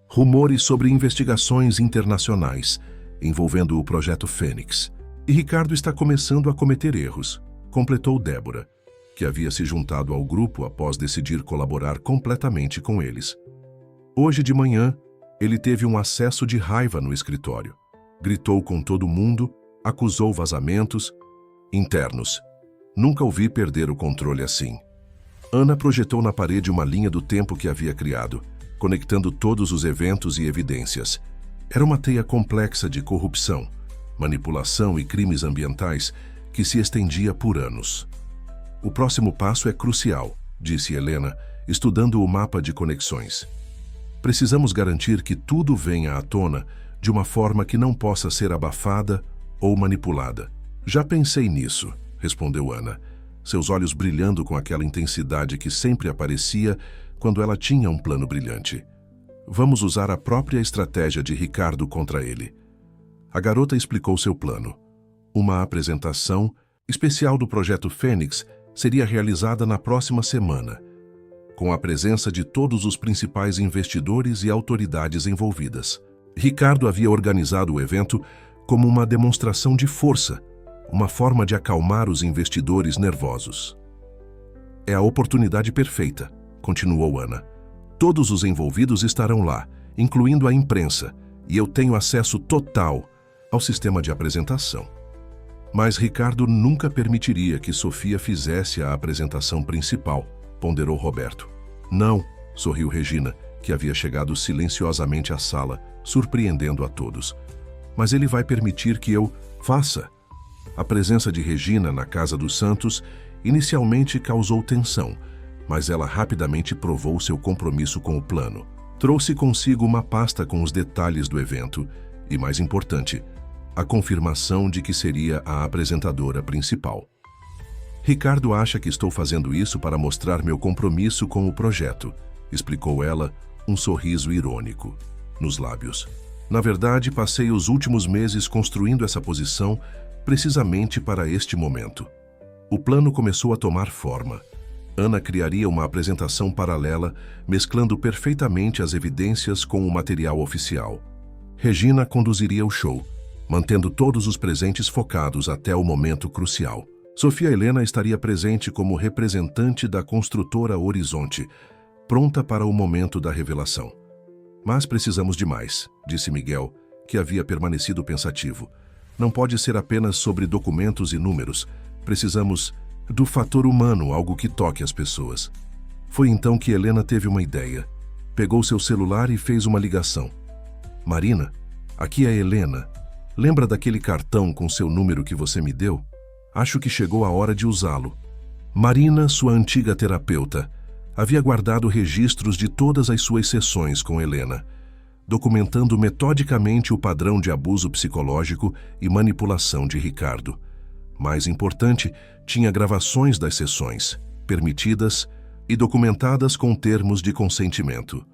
rumores sobre investigações internacionais envolvendo o Projeto Fênix. E Ricardo está começando a cometer erros", completou Débora, que havia se juntado ao grupo após decidir colaborar completamente com eles. Hoje de manhã, ele teve um acesso de raiva no escritório. Gritou com todo mundo, acusou vazamentos internos. Nunca o vi perder o controle assim. Ana projetou na parede uma linha do tempo que havia criado, conectando todos os eventos e evidências. Era uma teia complexa de corrupção, manipulação e crimes ambientais que se estendia por anos. "O próximo passo é crucial", disse Helena, estudando o mapa de conexões. "Precisamos garantir que tudo venha à tona de uma forma que não possa ser abafada ou manipulada." "Já pensei nisso", respondeu Ana, seus olhos brilhando com aquela intensidade que sempre aparecia quando ela tinha um plano brilhante. "Vamos usar a própria estratégia de Ricardo contra ele." A garota explicou seu plano. Uma apresentação especial do Projeto Fênix seria realizada na próxima semana, com a presença de todos os principais investidores e autoridades envolvidas. Ricardo havia organizado o evento como uma demonstração de força, uma forma de acalmar os investidores nervosos. "É a oportunidade perfeita", continuou Ana. "Todos os envolvidos estarão lá, incluindo a imprensa, e eu tenho acesso total ao sistema de apresentação." "Mas Ricardo nunca permitiria que Sofia fizesse a apresentação principal", ponderou Roberto. "Não", sorriu Regina, que havia chegado silenciosamente à sala, surpreendendo a todos. "Mas ele vai permitir que eu faça." A presença de Regina na casa dos Santos inicialmente causou tensão, mas ela rapidamente provou seu compromisso com o plano. Trouxe consigo uma pasta com os detalhes do evento e, mais importante, a confirmação de que seria a apresentadora principal. "Ricardo acha que estou fazendo isso para mostrar meu compromisso com o projeto", explicou ela, um sorriso irônico nos lábios. "Na verdade, passei os últimos meses construindo essa posição precisamente para este momento." O plano começou a tomar forma. Ana criaria uma apresentação paralela, mesclando perfeitamente as evidências com o material oficial. Regina conduziria o show, mantendo todos os presentes focados até o momento crucial. Sofia Helena estaria presente como representante da construtora Horizonte, pronta para o momento da revelação. "Mas precisamos de mais", disse Miguel, que havia permanecido pensativo. "Não pode ser apenas sobre documentos e números. Precisamos do fator humano, algo que toque as pessoas." Foi então que Helena teve uma ideia. Pegou seu celular e fez uma ligação. "Marina, aqui é Helena. Lembra daquele cartão com seu número que você me deu? Acho que chegou a hora de usá-lo." Marina, sua antiga terapeuta, havia guardado registros de todas as suas sessões com Helena, documentando metodicamente o padrão de abuso psicológico e manipulação de Ricardo. Mais importante, tinha gravações das sessões, permitidas e documentadas com termos de consentimento.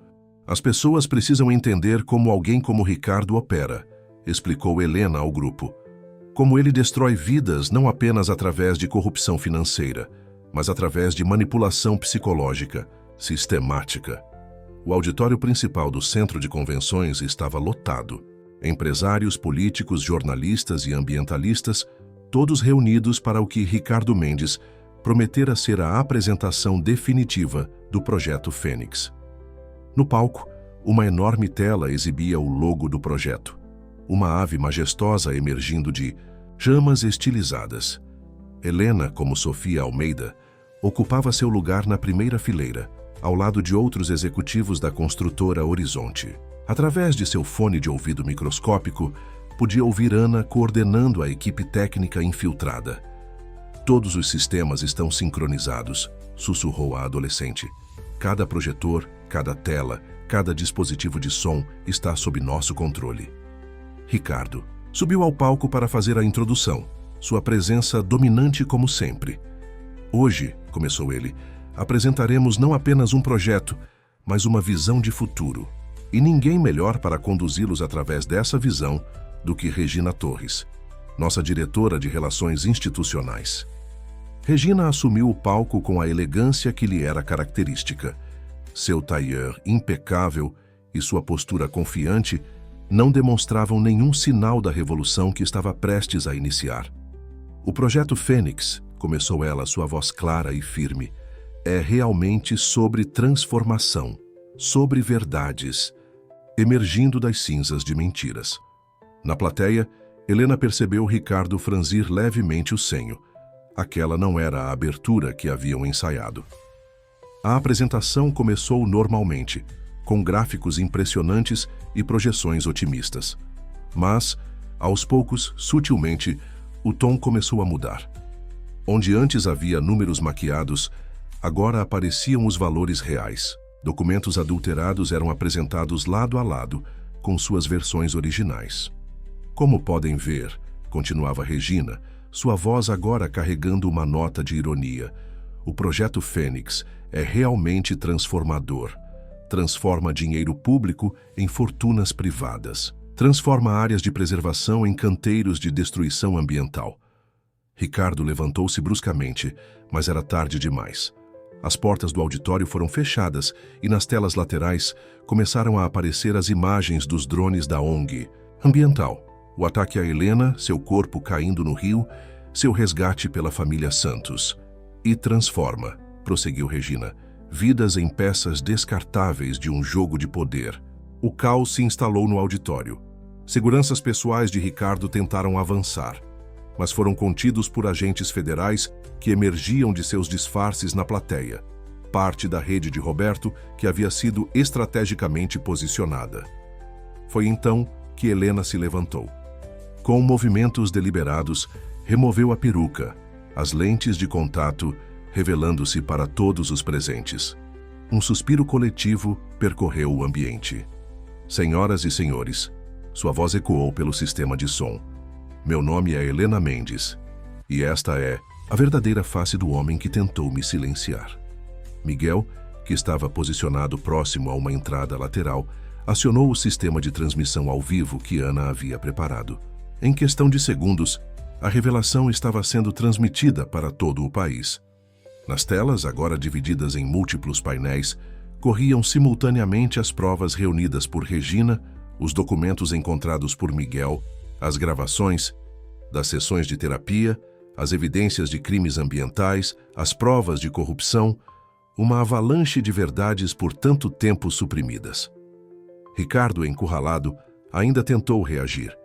"As pessoas precisam entender como alguém como Ricardo opera", explicou Helena ao grupo. "Como ele destrói vidas não apenas através de corrupção financeira, mas através de manipulação psicológica, sistemática." O auditório principal do centro de convenções estava lotado. Empresários, políticos, jornalistas e ambientalistas, todos reunidos para o que Ricardo Mendes prometera ser a apresentação definitiva do Projeto Fênix. No palco, uma enorme tela exibia o logo do projeto. Uma ave majestosa emergindo de chamas estilizadas. Helena, como Sofia Almeida, ocupava seu lugar na primeira fileira, ao lado de outros executivos da construtora Horizonte. Através de seu fone de ouvido microscópico, podia ouvir Ana coordenando a equipe técnica infiltrada. "Todos os sistemas estão sincronizados", sussurrou a adolescente. "Cada projetor, cada tela, cada dispositivo de som está sob nosso controle." Ricardo subiu ao palco para fazer a introdução, sua presença dominante como sempre. "Hoje", começou ele, "apresentaremos não apenas um projeto, mas uma visão de futuro. E ninguém melhor para conduzi-los através dessa visão do que Regina Torres, nossa diretora de Relações Institucionais." Regina assumiu o palco com a elegância que lhe era característica. Seu tailleur impecável e sua postura confiante não demonstravam nenhum sinal da revolução que estava prestes a iniciar. "O Projeto Fênix", começou ela, sua voz clara e firme, "é realmente sobre transformação, sobre verdades, emergindo das cinzas de mentiras." Na plateia, Helena percebeu Ricardo franzir levemente o senho. Aquela não era a abertura que haviam ensaiado. A apresentação começou normalmente, com gráficos impressionantes e projeções otimistas. Mas, aos poucos, sutilmente, o tom começou a mudar. Onde antes havia números maquiados, agora apareciam os valores reais. Documentos adulterados eram apresentados lado a lado, com suas versões originais. "Como podem ver", continuava Regina, sua voz agora carregando uma nota de ironia, "o Projeto Fênix é realmente transformador. Transforma dinheiro público em fortunas privadas. Transforma áreas de preservação em canteiros de destruição ambiental." Ricardo levantou-se bruscamente, mas era tarde demais. As portas do auditório foram fechadas e nas telas laterais começaram a aparecer as imagens dos drones da ONG Ambiental. O ataque a Helena, seu corpo caindo no rio, seu resgate pela família Santos. "E transforma", prosseguiu Regina, "vidas em peças descartáveis de um jogo de poder." O caos se instalou no auditório. Seguranças pessoais de Ricardo tentaram avançar, mas foram contidos por agentes federais que emergiam de seus disfarces na plateia, parte da rede de Roberto que havia sido estrategicamente posicionada. Foi então que Helena se levantou. Com movimentos deliberados, removeu a peruca, as lentes de contato, revelando-se para todos os presentes. Um suspiro coletivo percorreu o ambiente. "Senhoras e senhores", sua voz ecoou pelo sistema de som. "Meu nome é Helena Mendes, e esta é a verdadeira face do homem que tentou me silenciar." Miguel, que estava posicionado próximo a uma entrada lateral, acionou o sistema de transmissão ao vivo que Ana havia preparado. Em questão de segundos, a revelação estava sendo transmitida para todo o país. Nas telas, agora divididas em múltiplos painéis, corriam simultaneamente as provas reunidas por Regina, os documentos encontrados por Miguel, as gravações das sessões de terapia, as evidências de crimes ambientais, as provas de corrupção, uma avalanche de verdades por tanto tempo suprimidas. Ricardo, encurralado, ainda tentou reagir.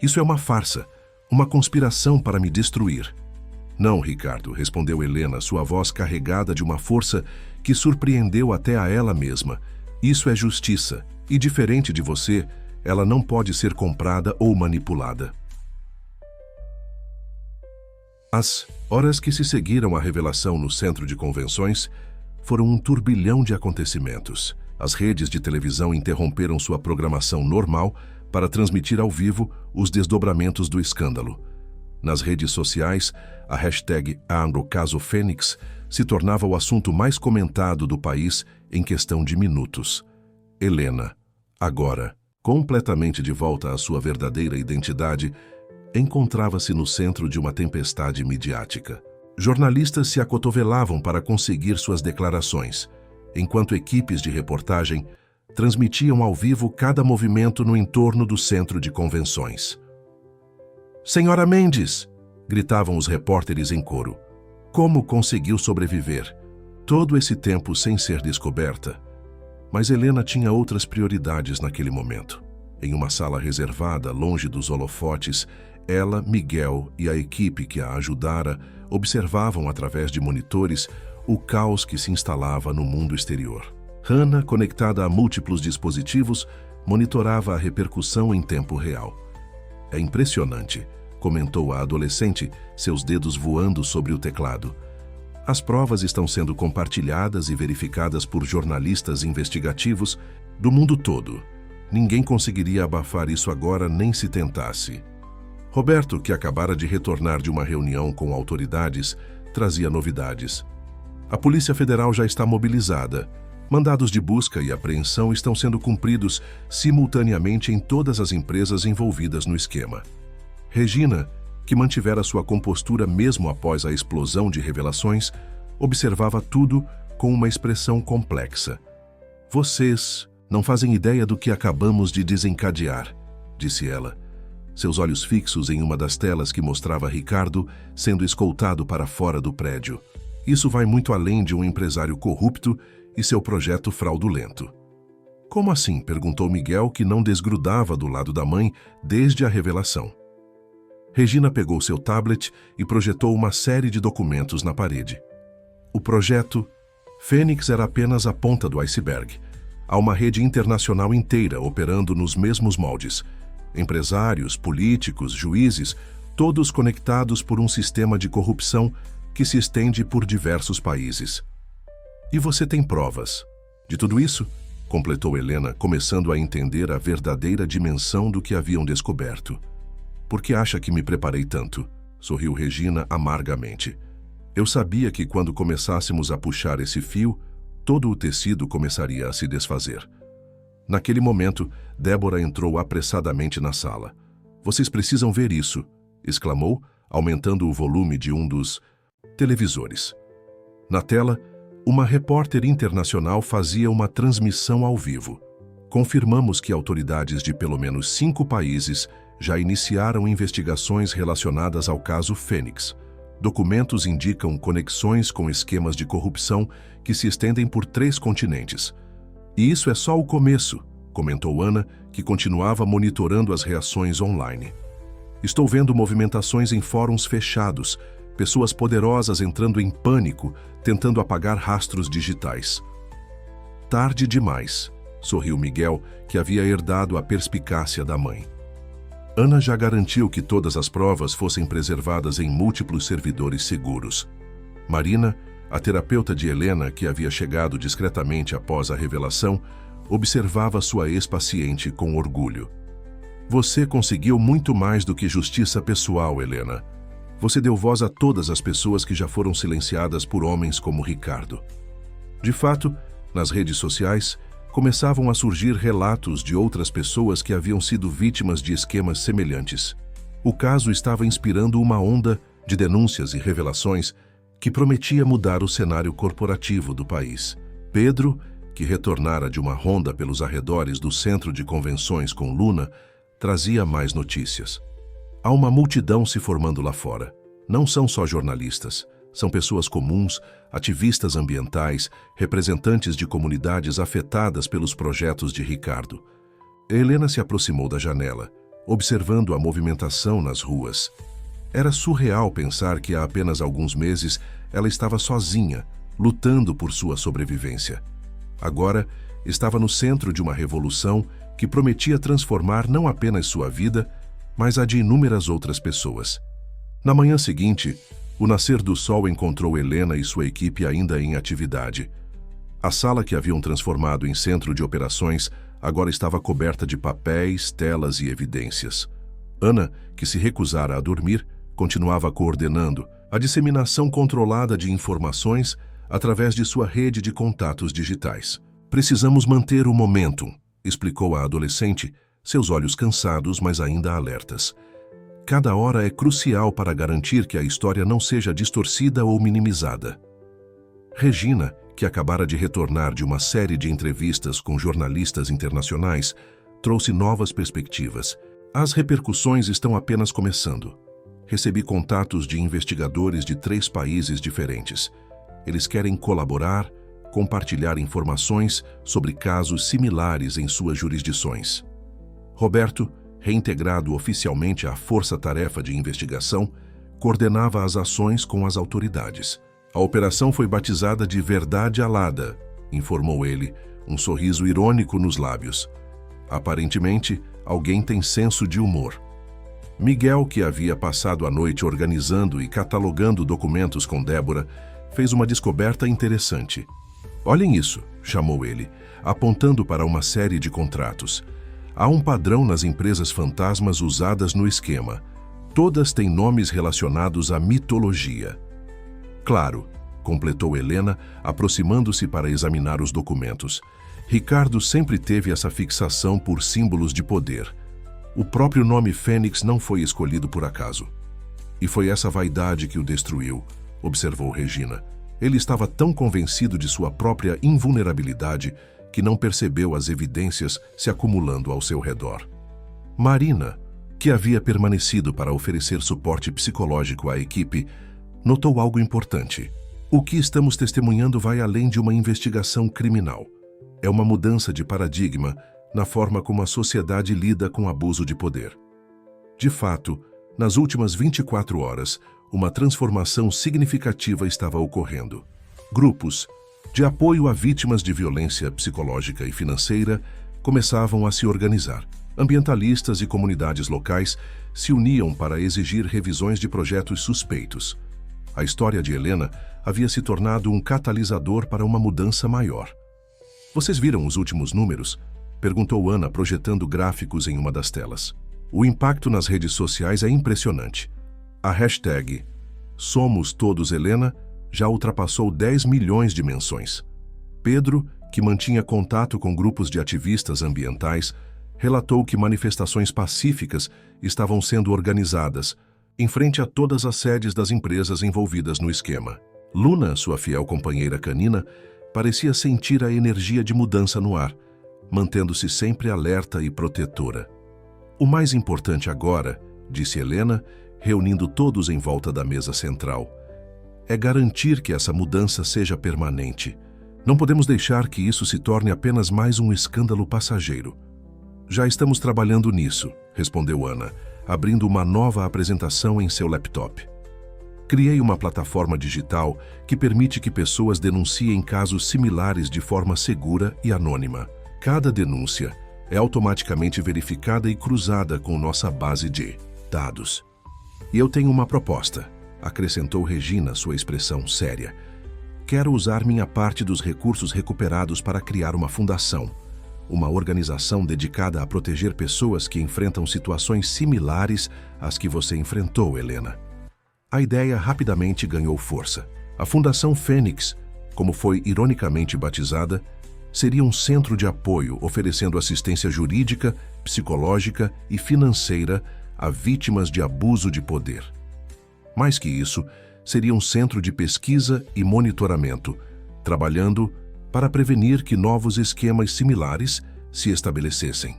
"Isso é uma farsa, uma conspiração para me destruir." "Não, Ricardo", respondeu Helena, sua voz carregada de uma força que surpreendeu até a ela mesma. "Isso é justiça, e diferente de você, ela não pode ser comprada ou manipulada." As horas que se seguiram à revelação no centro de convenções foram um turbilhão de acontecimentos. As redes de televisão interromperam sua programação normal para transmitir ao vivo os desdobramentos do escândalo. Nas redes sociais, a hashtag #CasoFênix se tornava o assunto mais comentado do país em questão de minutos. Helena, agora, completamente de volta à sua verdadeira identidade, encontrava-se no centro de uma tempestade midiática. Jornalistas se acotovelavam para conseguir suas declarações. enquanto equipes de reportagem transmitiam ao vivo cada movimento no entorno do centro de convenções. "Senhora Mendes!" gritavam os repórteres em coro. "Como conseguiu sobreviver? Todo esse tempo sem ser descoberta?" Mas Helena tinha outras prioridades naquele momento. Em uma sala reservada, longe dos holofotes, ela, Miguel e a equipe que a ajudara observavam através de monitores o caos que se instalava no mundo exterior. Hannah, conectada a múltiplos dispositivos, monitorava a repercussão em tempo real. "É impressionante", comentou a adolescente, seus dedos voando sobre o teclado. "As provas estão sendo compartilhadas e verificadas por jornalistas investigativos do mundo todo. Ninguém conseguiria abafar isso agora nem se tentasse." Roberto, que acabara de retornar de uma reunião com autoridades, trazia novidades. "A Polícia Federal já está mobilizada. Mandados de busca e apreensão estão sendo cumpridos simultaneamente em todas as empresas envolvidas no esquema." Regina, que mantivera sua compostura mesmo após a explosão de revelações, observava tudo com uma expressão complexa. "Vocês não fazem ideia do que acabamos de desencadear", disse ela, seus olhos fixos em uma das telas que mostrava Ricardo sendo escoltado para fora do prédio. "Isso vai muito além de um empresário corrupto e seu projeto fraudulento." "Como assim?", perguntou Miguel, que não desgrudava do lado da mãe desde a revelação. Regina pegou seu tablet e projetou uma série de documentos na parede. O projeto Fênix era apenas a ponta do iceberg. Há uma rede internacional inteira operando nos mesmos moldes. Empresários, políticos, juízes, todos conectados por um sistema de corrupção que se estende por diversos países. "E você tem provas de tudo isso?", completou Helena, começando a entender a verdadeira dimensão do que haviam descoberto. "Por que acha que me preparei tanto?", sorriu Regina amargamente. "Eu sabia que quando começássemos a puxar esse fio, todo o tecido começaria a se desfazer." Naquele momento, Débora entrou apressadamente na sala. "Vocês precisam ver isso", exclamou, aumentando o volume de um dos televisores. Na tela, uma repórter internacional fazia uma transmissão ao vivo. "Confirmamos que autoridades de pelo menos 5 países já iniciaram investigações relacionadas ao caso Fênix. Documentos indicam conexões com esquemas de corrupção que se estendem por 3 continentes. E isso é só o começo", comentou Ana, que continuava monitorando as reações online. "Estou vendo movimentações em fóruns fechados, pessoas poderosas entrando em pânico, tentando apagar rastros digitais." "Tarde demais", sorriu Miguel, que havia herdado a perspicácia da mãe. Ana já garantiu que todas as provas fossem preservadas em múltiplos servidores seguros. Marina, a terapeuta de Helena, que havia chegado discretamente após a revelação, observava sua ex-paciente com orgulho. "Você conseguiu muito mais do que justiça pessoal, Helena. Você deu voz a todas as pessoas que já foram silenciadas por homens como Ricardo." De fato, nas redes sociais, começavam a surgir relatos de outras pessoas que haviam sido vítimas de esquemas semelhantes. O caso estava inspirando uma onda de denúncias e revelações que prometia mudar o cenário corporativo do país. Pedro, que retornara de uma ronda pelos arredores do centro de convenções com Luna, trazia mais notícias. Há uma multidão se formando lá fora. Não são só jornalistas. São pessoas comuns, ativistas ambientais, representantes de comunidades afetadas pelos projetos de Ricardo. Helena se aproximou da janela, observando a movimentação nas ruas. Era surreal pensar que há apenas alguns meses ela estava sozinha, lutando por sua sobrevivência. Agora, estava no centro de uma revolução que prometia transformar não apenas sua vida, mas a de inúmeras outras pessoas. Na manhã seguinte, o nascer do sol encontrou Helena e sua equipe ainda em atividade. A sala que haviam transformado em centro de operações agora estava coberta de papéis, telas e evidências. Ana, que se recusara a dormir, continuava coordenando a disseminação controlada de informações através de sua rede de contatos digitais. "Precisamos manter o momentum", explicou a adolescente, seus olhos cansados, mas ainda alertas. "Cada hora é crucial para garantir que a história não seja distorcida ou minimizada." Regina, que acabara de retornar de uma série de entrevistas com jornalistas internacionais, trouxe novas perspectivas. As repercussões estão apenas começando. Recebi contatos de investigadores de 3 países diferentes. Eles querem colaborar, compartilhar informações sobre casos similares em suas jurisdições. Roberto, reintegrado oficialmente à Força-Tarefa de Investigação, coordenava as ações com as autoridades. A operação foi batizada de Verdade Alada, informou ele, um sorriso irônico nos lábios. Aparentemente, alguém tem senso de humor. Miguel, que havia passado a noite organizando e catalogando documentos com Débora, fez uma descoberta interessante. Olhem isso, chamou ele, apontando para uma série de contratos. Há um padrão nas empresas fantasmas usadas no esquema. Todas têm nomes relacionados à mitologia. Claro, completou Helena, aproximando-se para examinar os documentos. Ricardo sempre teve essa fixação por símbolos de poder. O próprio nome Fênix não foi escolhido por acaso. E foi essa vaidade que o destruiu, observou Regina. Ele estava tão convencido de sua própria invulnerabilidade que não percebeu as evidências se acumulando ao seu redor. Marina, que havia permanecido para oferecer suporte psicológico à equipe, notou algo importante. O que estamos testemunhando vai além de uma investigação criminal. É uma mudança de paradigma na forma como a sociedade lida com abuso de poder. De fato, nas últimas 24 horas, uma transformação significativa estava ocorrendo. Grupos de apoio a vítimas de violência psicológica e financeira começavam a se organizar. Ambientalistas e comunidades locais se uniam para exigir revisões de projetos suspeitos. A história de Helena havia se tornado um catalisador para uma mudança maior. Vocês viram os últimos números? Perguntou Ana, projetando gráficos em uma das telas. O impacto nas redes sociais é impressionante. A hashtag Somos Todos Helena já ultrapassou 10 milhões de menções. Pedro, que mantinha contato com grupos de ativistas ambientais, relatou que manifestações pacíficas estavam sendo organizadas em frente a todas as sedes das empresas envolvidas no esquema. Luna, sua fiel companheira canina, parecia sentir a energia de mudança no ar, mantendo-se sempre alerta e protetora. O mais importante agora, disse Helena, reunindo todos em volta da mesa central, é garantir que essa mudança seja permanente. Não podemos deixar que isso se torne apenas mais um escândalo passageiro. Já estamos trabalhando nisso, respondeu Ana, abrindo uma nova apresentação em seu laptop. Criei uma plataforma digital que permite que pessoas denunciem casos similares de forma segura e anônima. Cada denúncia é automaticamente verificada e cruzada com nossa base de dados. E eu tenho uma proposta, acrescentou Regina, sua expressão séria. Quero usar minha parte dos recursos recuperados para criar uma fundação, uma organização dedicada a proteger pessoas que enfrentam situações similares às que você enfrentou, Helena. A ideia rapidamente ganhou força. A Fundação Fênix, como foi ironicamente batizada, seria um centro de apoio oferecendo assistência jurídica, psicológica e financeira a vítimas de abuso de poder. Mais que isso, seria um centro de pesquisa e monitoramento, trabalhando para prevenir que novos esquemas similares se estabelecessem.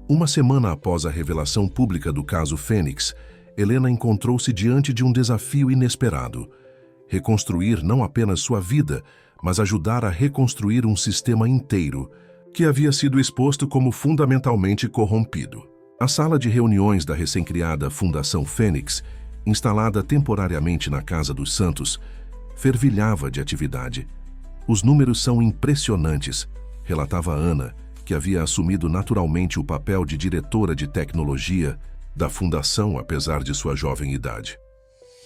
Uma semana após a revelação pública do caso Fênix, Helena encontrou-se diante de um desafio inesperado: reconstruir não apenas sua vida, mas ajudar a reconstruir um sistema inteiro que havia sido exposto como fundamentalmente corrompido. A sala de reuniões da recém-criada Fundação Fênix, instalada temporariamente na Casa dos Santos, fervilhava de atividade. Os números são impressionantes, relatava Ana, que havia assumido naturalmente o papel de diretora de tecnologia da Fundação apesar de sua jovem idade.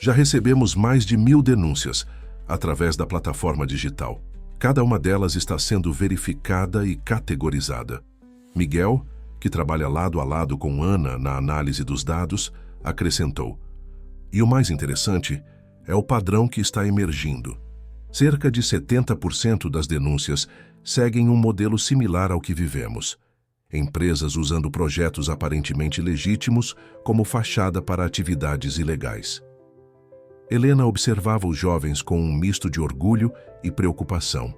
Já recebemos mais de 1000 denúncias através da plataforma digital. Cada uma delas está sendo verificada e categorizada. Miguel, que trabalha lado a lado com Ana na análise dos dados, acrescentou: e o mais interessante é o padrão que está emergindo. Cerca de 70% das denúncias seguem um modelo similar ao que vivemos. Empresas usando projetos aparentemente legítimos como fachada para atividades ilegais. Helena observava os jovens com um misto de orgulho e preocupação.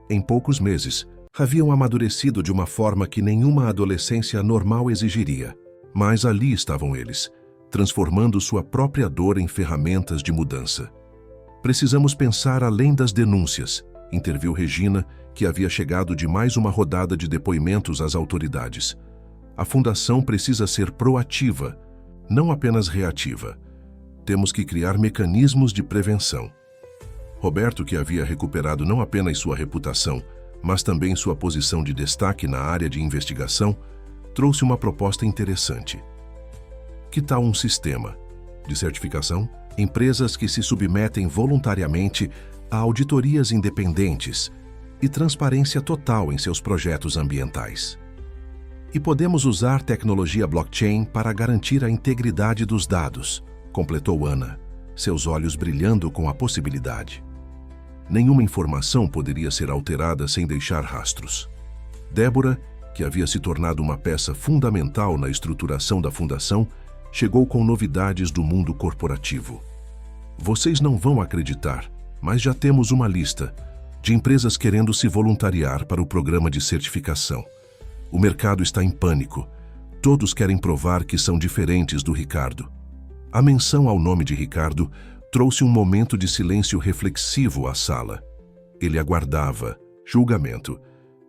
Em poucos meses, haviam amadurecido de uma forma que nenhuma adolescência normal exigiria. Mas ali estavam eles, transformando sua própria dor em ferramentas de mudança. Precisamos pensar além das denúncias, interviu Regina, que havia chegado de mais uma rodada de depoimentos às autoridades. A fundação precisa ser proativa, não apenas reativa. Temos que criar mecanismos de prevenção. Roberto, que havia recuperado não apenas sua reputação, mas também sua posição de destaque na área de investigação, trouxe uma proposta interessante. Que tal um sistema de certificação? Empresas que se submetem voluntariamente a auditorias independentes e transparência total em seus projetos ambientais. E podemos usar tecnologia blockchain para garantir a integridade dos dados, completou Ana, seus olhos brilhando com a possibilidade. Nenhuma informação poderia ser alterada sem deixar rastros. Débora, que havia se tornado uma peça fundamental na estruturação da fundação, chegou com novidades do mundo corporativo. Vocês não vão acreditar, mas já temos uma lista de empresas querendo se voluntariar para o programa de certificação. O mercado está em pânico. Todos querem provar que são diferentes do Ricardo. A menção ao nome de Ricardo trouxe um momento de silêncio reflexivo à sala. Ele aguardava julgamento,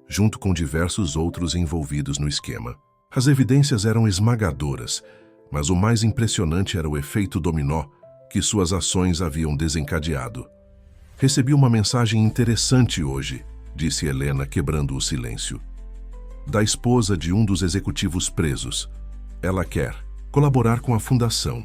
junto com diversos outros envolvidos no esquema. As evidências eram esmagadoras, mas o mais impressionante era o efeito dominó que suas ações haviam desencadeado. Recebi uma mensagem interessante hoje, disse Helena, quebrando o silêncio. Da esposa de um dos executivos presos. Ela quer colaborar com a fundação,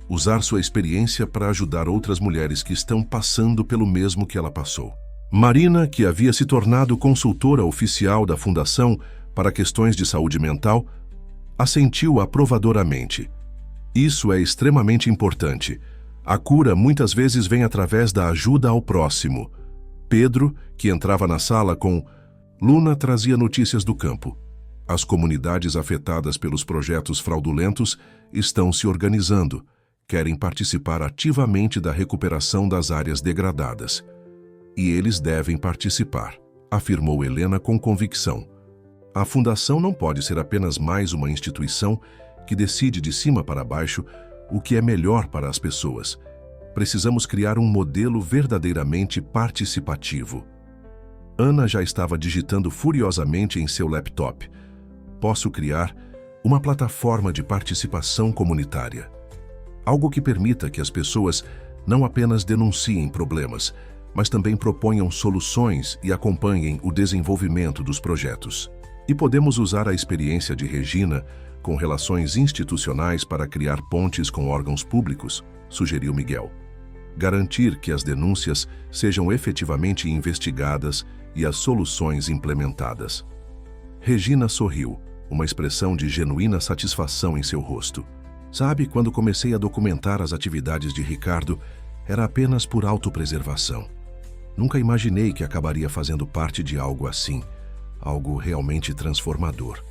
usar sua experiência para ajudar outras mulheres que estão passando pelo mesmo que ela passou. Marina, que havia se tornado consultora oficial da fundação para questões de saúde mental, assentiu aprovadoramente. Isso é extremamente importante. A cura muitas vezes vem através da ajuda ao próximo. Pedro, que entrava na sala com Luna, trazia notícias do campo. As comunidades afetadas pelos projetos fraudulentos estão se organizando, querem participar ativamente da recuperação das áreas degradadas. E eles devem participar, afirmou Helena com convicção. A fundação não pode ser apenas mais uma instituição que decide de cima para baixo o que é melhor para as pessoas. Precisamos criar um modelo verdadeiramente participativo. Ana já estava digitando furiosamente em seu laptop. Posso criar uma plataforma de participação comunitária. Algo que permita que as pessoas não apenas denunciem problemas, mas também proponham soluções e acompanhem o desenvolvimento dos projetos. E podemos usar a experiência de Regina com relações institucionais para criar pontes com órgãos públicos, sugeriu Miguel. Garantir que as denúncias sejam efetivamente investigadas e as soluções implementadas. Regina sorriu, uma expressão de genuína satisfação em seu rosto. Sabe, quando comecei a documentar as atividades de Ricardo, era apenas por autopreservação. Nunca imaginei que acabaria fazendo parte de algo assim, algo realmente transformador.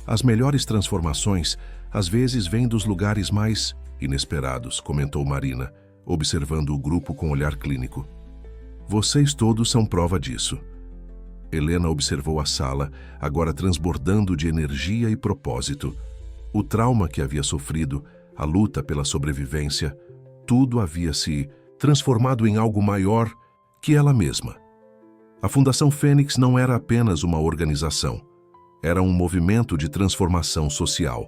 As melhores transformações, às vezes, vêm dos lugares mais inesperados, comentou Marina, observando o grupo com olhar clínico. Vocês todos são prova disso. Helena observou a sala, agora transbordando de energia e propósito. O trauma que havia sofrido, a luta pela sobrevivência, tudo havia se transformado em algo maior que ela mesma. A Fundação Fênix não era apenas uma organização, era um movimento de transformação social.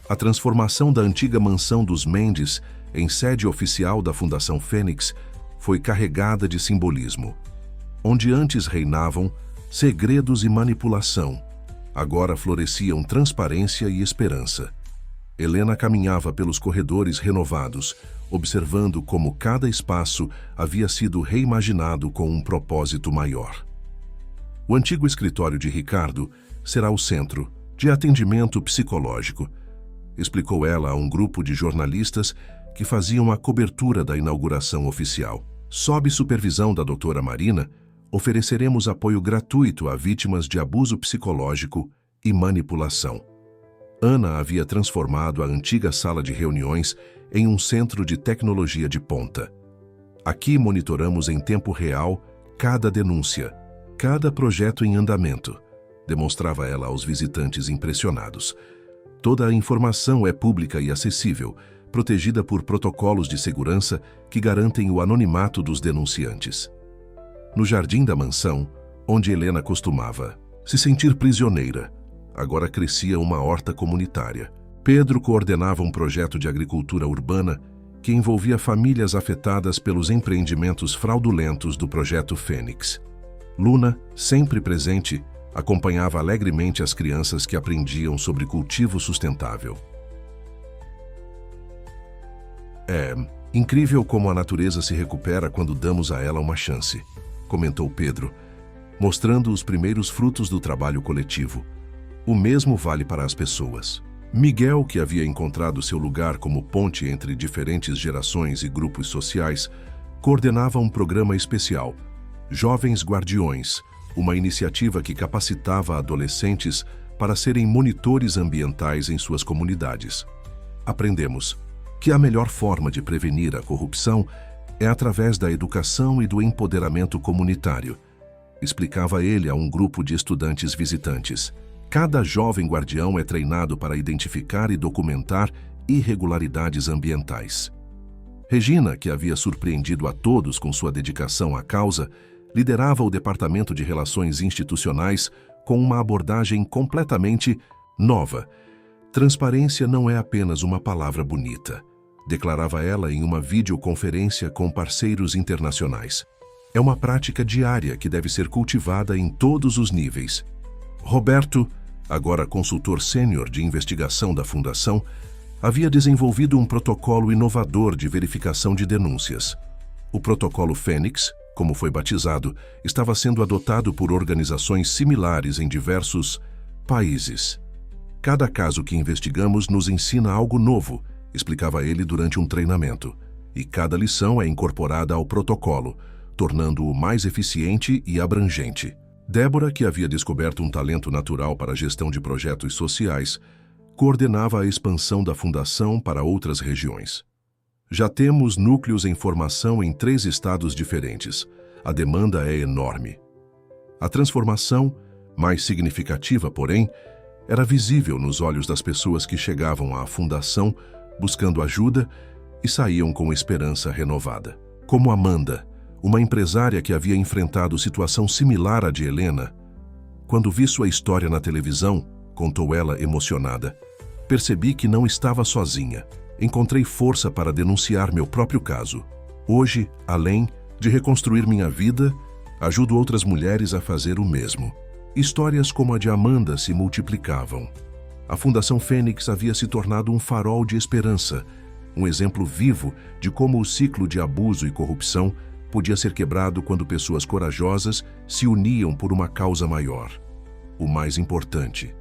A transformação da antiga mansão dos Mendes em sede oficial da Fundação Fênix foi carregada de simbolismo. Onde antes reinavam segredos e manipulação, agora floresciam transparência e esperança. Helena caminhava pelos corredores renovados, observando como cada espaço havia sido reimaginado com um propósito maior. O antigo escritório de Ricardo será o centro de atendimento psicológico, explicou ela a um grupo de jornalistas que faziam a cobertura da inauguração oficial. Sob supervisão da doutora Marina, ofereceremos apoio gratuito a vítimas de abuso psicológico e manipulação. Ana havia transformado a antiga sala de reuniões em um centro de tecnologia de ponta. Aqui monitoramos em tempo real cada denúncia, cada projeto em andamento, demonstrava ela aos visitantes impressionados. Toda a informação é pública e acessível, protegida por protocolos de segurança que garantem o anonimato dos denunciantes. No jardim da mansão, onde Helena costumava se sentir prisioneira, agora crescia uma horta comunitária. Pedro coordenava um projeto de agricultura urbana que envolvia famílias afetadas pelos empreendimentos fraudulentos do Projeto Fênix. Luna, sempre presente, acompanhava alegremente as crianças que aprendiam sobre cultivo sustentável. É incrível como a natureza se recupera quando damos a ela uma chance, comentou Pedro, mostrando os primeiros frutos do trabalho coletivo. O mesmo vale para as pessoas. Miguel, que havia encontrado seu lugar como ponte entre diferentes gerações e grupos sociais, coordenava um programa especial, Jovens Guardiões, uma iniciativa que capacitava adolescentes para serem monitores ambientais em suas comunidades. Aprendemos que a melhor forma de prevenir a corrupção é através da educação e do empoderamento comunitário, explicava ele a um grupo de estudantes visitantes. Cada jovem guardião é treinado para identificar e documentar irregularidades ambientais. Regina, que havia surpreendido a todos com sua dedicação à causa, liderava o Departamento de Relações Institucionais com uma abordagem completamente nova. Transparência não é apenas uma palavra bonita, declarava ela em uma videoconferência com parceiros internacionais. É uma prática diária que deve ser cultivada em todos os níveis. Roberto, agora consultor sênior de investigação da Fundação, havia desenvolvido um protocolo inovador de verificação de denúncias. O protocolo Fênix, como foi batizado, estava sendo adotado por organizações similares em diversos países. Cada caso que investigamos nos ensina algo novo, explicava ele durante um treinamento, e cada lição é incorporada ao protocolo, tornando-o mais eficiente e abrangente. Débora, que havia descoberto um talento natural para a gestão de projetos sociais, coordenava a expansão da Fundação para outras regiões. Já temos núcleos em formação em 3 estados diferentes. A demanda é enorme. A transformação, mais significativa, porém, era visível nos olhos das pessoas que chegavam à Fundação buscando ajuda e saíam com esperança renovada. Como Amanda, uma empresária que havia enfrentado situação similar à de Helena. Quando vi sua história na televisão, contou ela emocionada, percebi que não estava sozinha. Encontrei força para denunciar meu próprio caso. Hoje, além de reconstruir minha vida, ajudo outras mulheres a fazer o mesmo. Histórias como a de Amanda se multiplicavam. A Fundação Fênix havia se tornado um farol de esperança, um exemplo vivo de como o ciclo de abuso e corrupção podia ser quebrado quando pessoas corajosas se uniam por uma causa maior. O mais importante,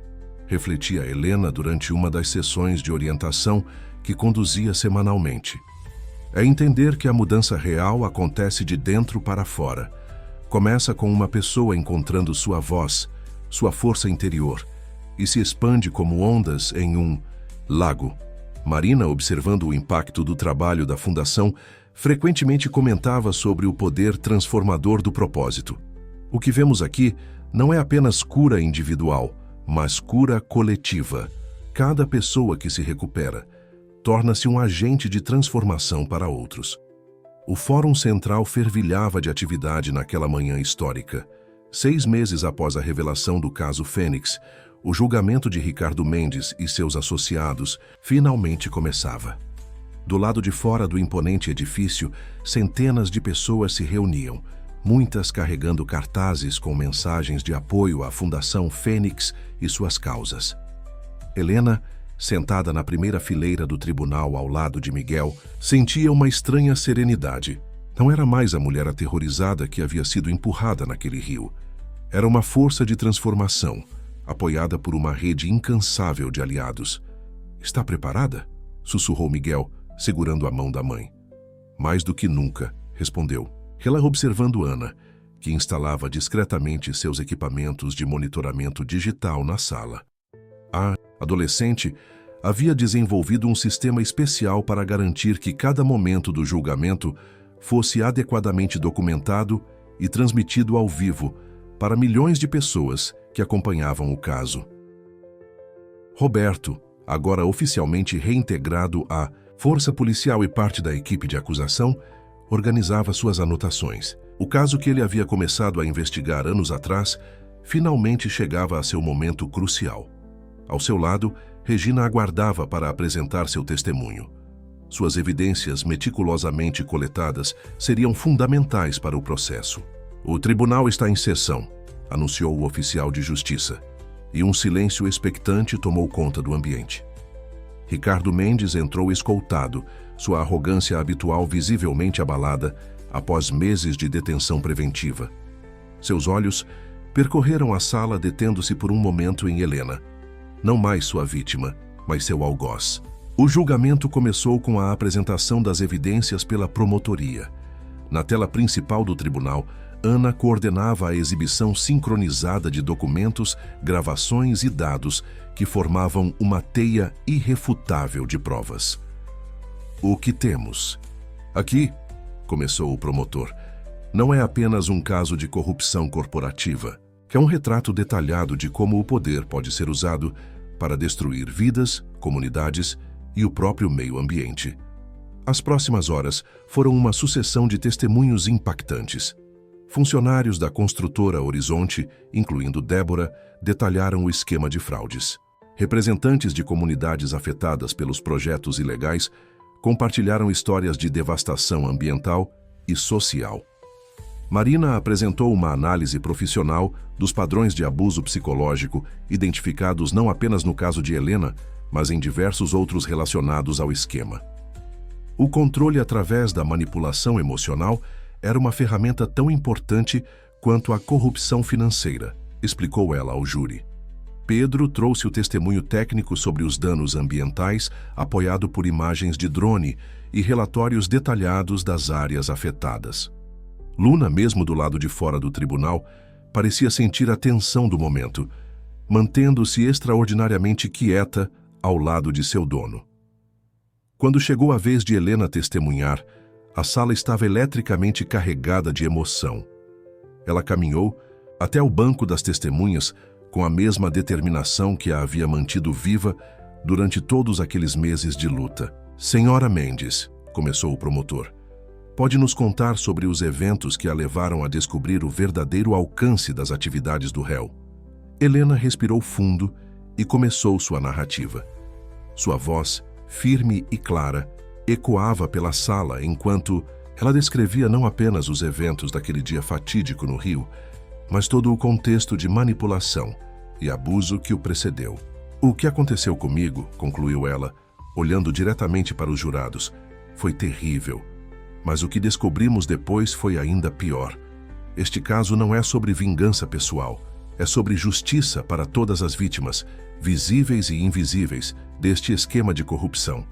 refletia Helena durante uma das sessões de orientação que conduzia semanalmente, é entender que a mudança real acontece de dentro para fora. Começa com uma pessoa encontrando sua voz, sua força interior, e se expande como ondas em um lago. Marina, observando o impacto do trabalho da Fundação, frequentemente comentava sobre o poder transformador do propósito. O que vemos aqui não é apenas cura individual, mas cura coletiva. Cada pessoa que se recupera torna-se um agente de transformação para outros. O Fórum Central fervilhava de atividade naquela manhã histórica. 6 meses após a revelação do caso Fênix, o julgamento de Ricardo Mendes e seus associados finalmente começava. Do lado de fora do imponente edifício, centenas de pessoas se reuniam, muitas carregando cartazes com mensagens de apoio à Fundação Fênix e suas causas. Helena, sentada na primeira fileira do tribunal ao lado de Miguel, sentia uma estranha serenidade. Não era mais a mulher aterrorizada que havia sido empurrada naquele rio. Era uma força de transformação, apoiada por uma rede incansável de aliados. "Está preparada?" sussurrou Miguel, segurando a mão da mãe. "Mais do que nunca", respondeu, ela observando Ana, que instalava discretamente seus equipamentos de monitoramento digital na sala. A adolescente havia desenvolvido um sistema especial para garantir que cada momento do julgamento fosse adequadamente documentado e transmitido ao vivo para milhões de pessoas que acompanhavam o caso. Roberto, agora oficialmente reintegrado à Força Policial e parte da equipe de acusação, organizava suas anotações. O caso que ele havia começado a investigar anos atrás finalmente chegava a seu momento crucial. Ao seu lado, Regina aguardava para apresentar seu testemunho. Suas evidências meticulosamente coletadas seriam fundamentais para o processo. "O tribunal está em sessão", anunciou o oficial de justiça, e um silêncio expectante tomou conta do ambiente. Ricardo Mendes entrou escoltado, sua arrogância habitual visivelmente abalada após meses de detenção preventiva. Seus olhos percorreram a sala, detendo-se por um momento em Helena. Não mais sua vítima, mas seu algoz. O julgamento começou com a apresentação das evidências pela promotoria. Na tela principal do tribunal, Ana coordenava a exibição sincronizada de documentos, gravações e dados que formavam uma teia irrefutável de provas. "O que temos? Aqui", começou o promotor, "não é apenas um caso de corrupção corporativa, que é um retrato detalhado de como o poder pode ser usado para destruir vidas, comunidades e o próprio meio ambiente." As próximas horas foram uma sucessão de testemunhos impactantes. Funcionários da construtora Horizonte, incluindo Débora, detalharam o esquema de fraudes. Representantes de comunidades afetadas pelos projetos ilegais compartilharam histórias de devastação ambiental e social. Marina apresentou uma análise profissional dos padrões de abuso psicológico identificados não apenas no caso de Helena, mas em diversos outros relacionados ao esquema. O controle através da manipulação emocional era uma ferramenta tão importante quanto a corrupção financeira, explicou ela ao júri. Pedro trouxe o testemunho técnico sobre os danos ambientais, apoiado por imagens de drone e relatórios detalhados das áreas afetadas. Luna, mesmo do lado de fora do tribunal, parecia sentir a tensão do momento, mantendo-se extraordinariamente quieta ao lado de seu dono. Quando chegou a vez de Helena testemunhar, a sala estava eletricamente carregada de emoção. Ela caminhou até o banco das testemunhas com a mesma determinação que a havia mantido viva durante todos aqueles meses de luta. "Senhora Mendes", começou o promotor, "pode nos contar sobre os eventos que a levaram a descobrir o verdadeiro alcance das atividades do réu?" Helena respirou fundo e começou sua narrativa. Sua voz, firme e clara, ecoava pela sala enquanto ela descrevia não apenas os eventos daquele dia fatídico no Rio, mas todo o contexto de manipulação e abuso que o precedeu. "O que aconteceu comigo", concluiu ela, olhando diretamente para os jurados, "foi terrível. Mas o que descobrimos depois foi ainda pior. Este caso não é sobre vingança pessoal, é sobre justiça para todas as vítimas, visíveis e invisíveis, deste esquema de corrupção."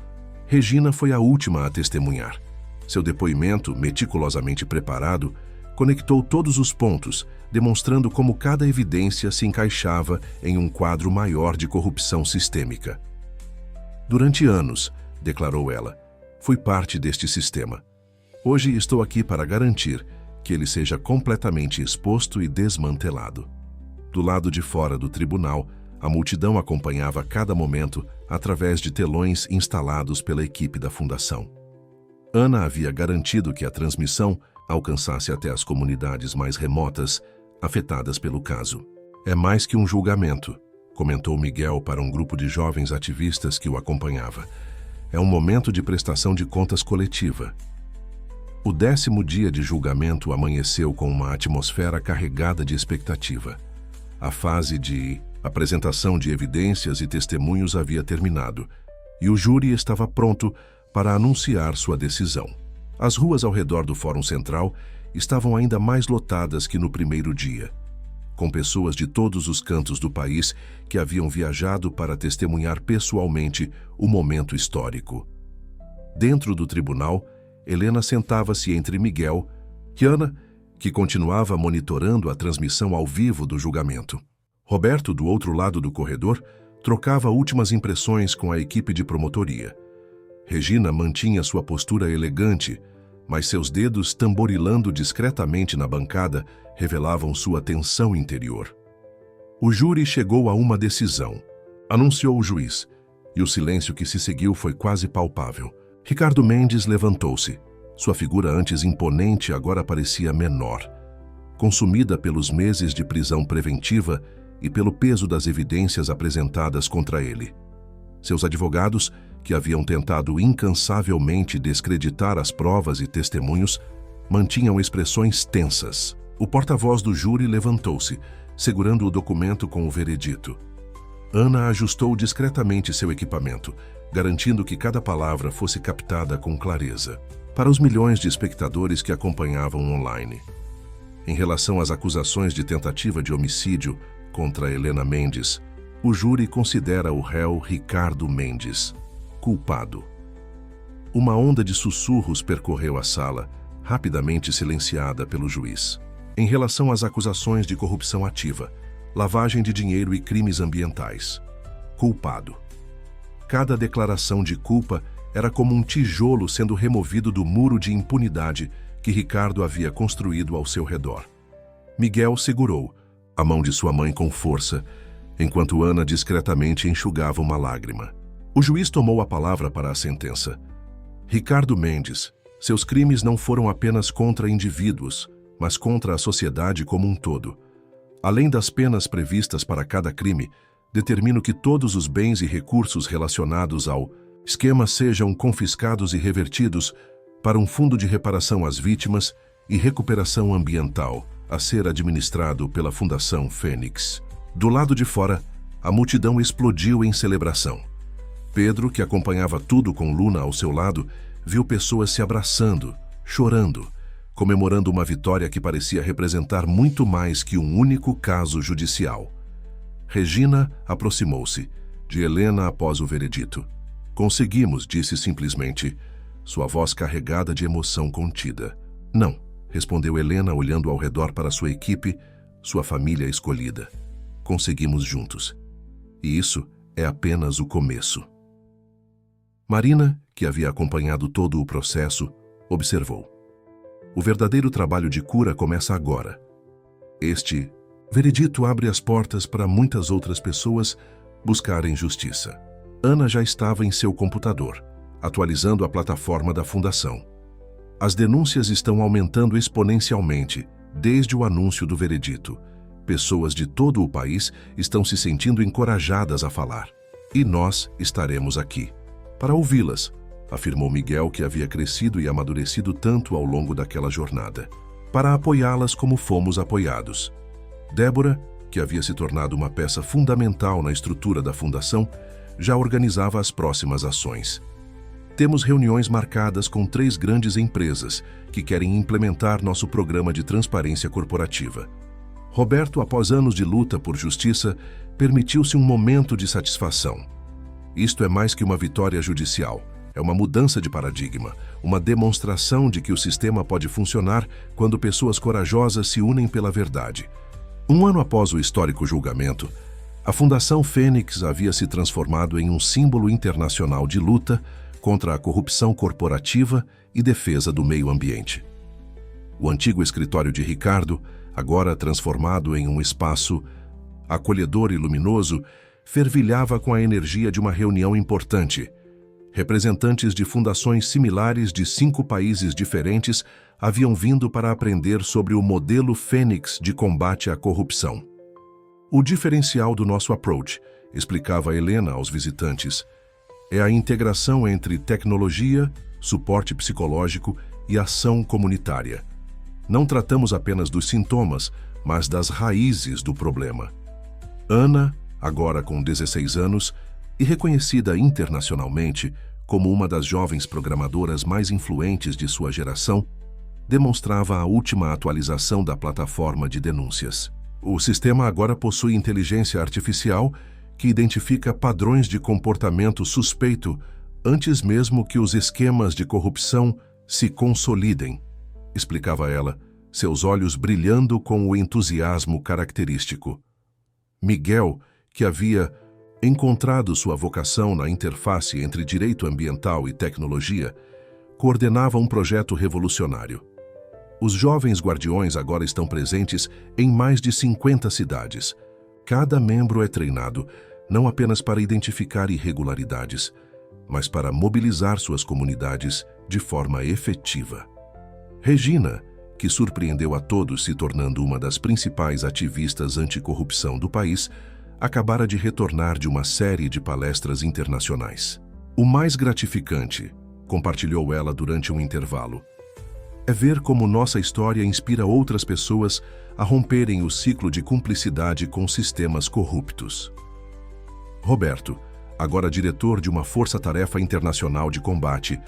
Regina foi a última a testemunhar. Seu depoimento, meticulosamente preparado, conectou todos os pontos, demonstrando como cada evidência se encaixava em um quadro maior de corrupção sistêmica. "Durante anos", declarou ela, "fui parte deste sistema. Hoje estou aqui para garantir que ele seja completamente exposto e desmantelado." Do lado de fora do tribunal, a multidão acompanhava cada momento através de telões instalados pela equipe da fundação. Ana havia garantido que a transmissão alcançasse até as comunidades mais remotas afetadas pelo caso. "É mais que um julgamento", comentou Miguel para um grupo de jovens ativistas que o acompanhava. "É um momento de prestação de contas coletiva." O 10º dia de julgamento amanheceu com uma atmosfera carregada de expectativa. A fase de apresentação de evidências e testemunhos havia terminado, e o júri estava pronto para anunciar sua decisão. As ruas ao redor do Fórum Central estavam ainda mais lotadas que no primeiro dia, com pessoas de todos os cantos do país que haviam viajado para testemunhar pessoalmente o momento histórico. Dentro do tribunal, Helena sentava-se entre Miguel e Ana, que continuava monitorando a transmissão ao vivo do julgamento. Roberto, do outro lado do corredor, trocava últimas impressões com a equipe de promotoria. Regina mantinha sua postura elegante, mas seus dedos tamborilando discretamente na bancada revelavam sua tensão interior. O júri chegou a uma decisão, anunciou o juiz, e o silêncio que se seguiu foi quase palpável. Ricardo Mendes levantou-se. Sua figura antes imponente agora parecia menor, consumida pelos meses de prisão preventiva e pelo peso das evidências apresentadas contra ele. Seus advogados, que haviam tentado incansavelmente descreditar as provas e testemunhos, mantinham expressões tensas. O porta-voz do júri levantou-se, segurando o documento com o veredito. Ana ajustou discretamente seu equipamento, garantindo que cada palavra fosse captada com clareza. Para os milhões de espectadores que acompanhavam online. Em relação às acusações de tentativa de homicídio contra Helena Mendes, o júri considera o réu Ricardo Mendes culpado. Uma onda de sussurros percorreu a sala, rapidamente silenciada pelo juiz. Em relação às acusações de corrupção ativa, lavagem de dinheiro e crimes ambientais, culpado. Cada declaração de culpa era como um tijolo sendo removido do muro de impunidade que Ricardo havia construído ao seu redor. Miguel segurou a mão de sua mãe com força, enquanto Ana discretamente enxugava uma lágrima. O juiz tomou a palavra para a sentença. Ricardo Mendes, seus crimes não foram apenas contra indivíduos, mas contra a sociedade como um todo. Além das penas previstas para cada crime, determino que todos os bens e recursos relacionados ao esquema sejam confiscados e revertidos para um fundo de reparação às vítimas e recuperação ambiental, a ser administrado pela Fundação Fênix. Do lado de fora, a multidão explodiu em celebração. Pedro, que acompanhava tudo com Luna ao seu lado, viu pessoas se abraçando, chorando, comemorando uma vitória que parecia representar muito mais que um único caso judicial. Regina aproximou-se de Helena após o veredito. Conseguimos, disse simplesmente, sua voz carregada de emoção contida. Não, respondeu Helena olhando ao redor para sua equipe, sua família escolhida. Conseguimos juntos. E isso é apenas o começo. Marina, que havia acompanhado todo o processo, observou. O verdadeiro trabalho de cura começa agora. Este veredito abre as portas para muitas outras pessoas buscarem justiça. Ana já estava em seu computador, atualizando a plataforma da Fundação. As denúncias estão aumentando exponencialmente desde o anúncio do veredito. Pessoas de todo o país estão se sentindo encorajadas a falar. E nós estaremos aqui para ouvi-las, afirmou Miguel, que havia crescido e amadurecido tanto ao longo daquela jornada, para apoiá-las como fomos apoiados. Débora, que havia se tornado uma peça fundamental na estrutura da Fundação, já organizava as próximas ações. Temos reuniões marcadas com 3 grandes empresas que querem implementar nosso programa de transparência corporativa. Roberto, após anos de luta por justiça, permitiu-se um momento de satisfação. Isto é mais que uma vitória judicial. É uma mudança de paradigma, uma demonstração de que o sistema pode funcionar quando pessoas corajosas se unem pela verdade. Um ano após o histórico julgamento, a Fundação Fênix havia se transformado em um símbolo internacional de luta contra a corrupção corporativa e defesa do meio ambiente. O antigo escritório de Ricardo, agora transformado em um espaço acolhedor e luminoso, fervilhava com a energia de uma reunião importante. Representantes de fundações similares de 5 países diferentes haviam vindo para aprender sobre o modelo Fênix de combate à corrupção. O diferencial do nosso approach, explicava Helena aos visitantes, é a integração entre tecnologia, suporte psicológico e ação comunitária. Não tratamos apenas dos sintomas, mas das raízes do problema. Ana, agora com 16 anos, e reconhecida internacionalmente como uma das jovens programadoras mais influentes de sua geração, demonstrava a última atualização da plataforma de denúncias. O sistema agora possui inteligência artificial que identifica padrões de comportamento suspeito antes mesmo que os esquemas de corrupção se consolidem, explicava ela, seus olhos brilhando com o entusiasmo característico. Miguel, que havia Encontrado sua vocação na interface entre direito ambiental e tecnologia, coordenava um projeto revolucionário. Os jovens guardiões agora estão presentes em mais de 50 cidades. Cada membro é treinado não apenas para identificar irregularidades, mas para mobilizar suas comunidades de forma efetiva. Regina, que surpreendeu a todos se tornando uma das principais ativistas anticorrupção do país, acabara de retornar de uma série de palestras internacionais. O mais gratificante, compartilhou ela durante um intervalo, é ver como nossa história inspira outras pessoas a romperem o ciclo de cumplicidade com sistemas corruptos. Roberto, agora diretor de uma força-tarefa internacional de combate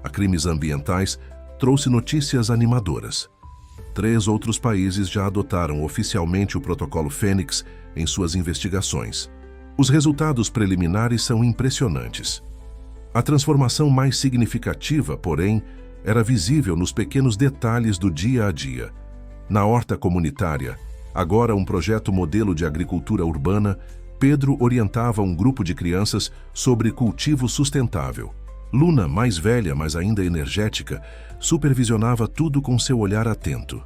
a crimes ambientais, trouxe notícias animadoras. 3 outros países já adotaram oficialmente o protocolo Fênix em suas investigações. Os resultados preliminares são impressionantes. A transformação mais significativa, porém, era visível nos pequenos detalhes do dia a dia. Na horta comunitária, agora um projeto modelo de agricultura urbana, Pedro orientava um grupo de crianças sobre cultivo sustentável. Luna, mais velha, mas ainda energética, supervisionava tudo com seu olhar atento.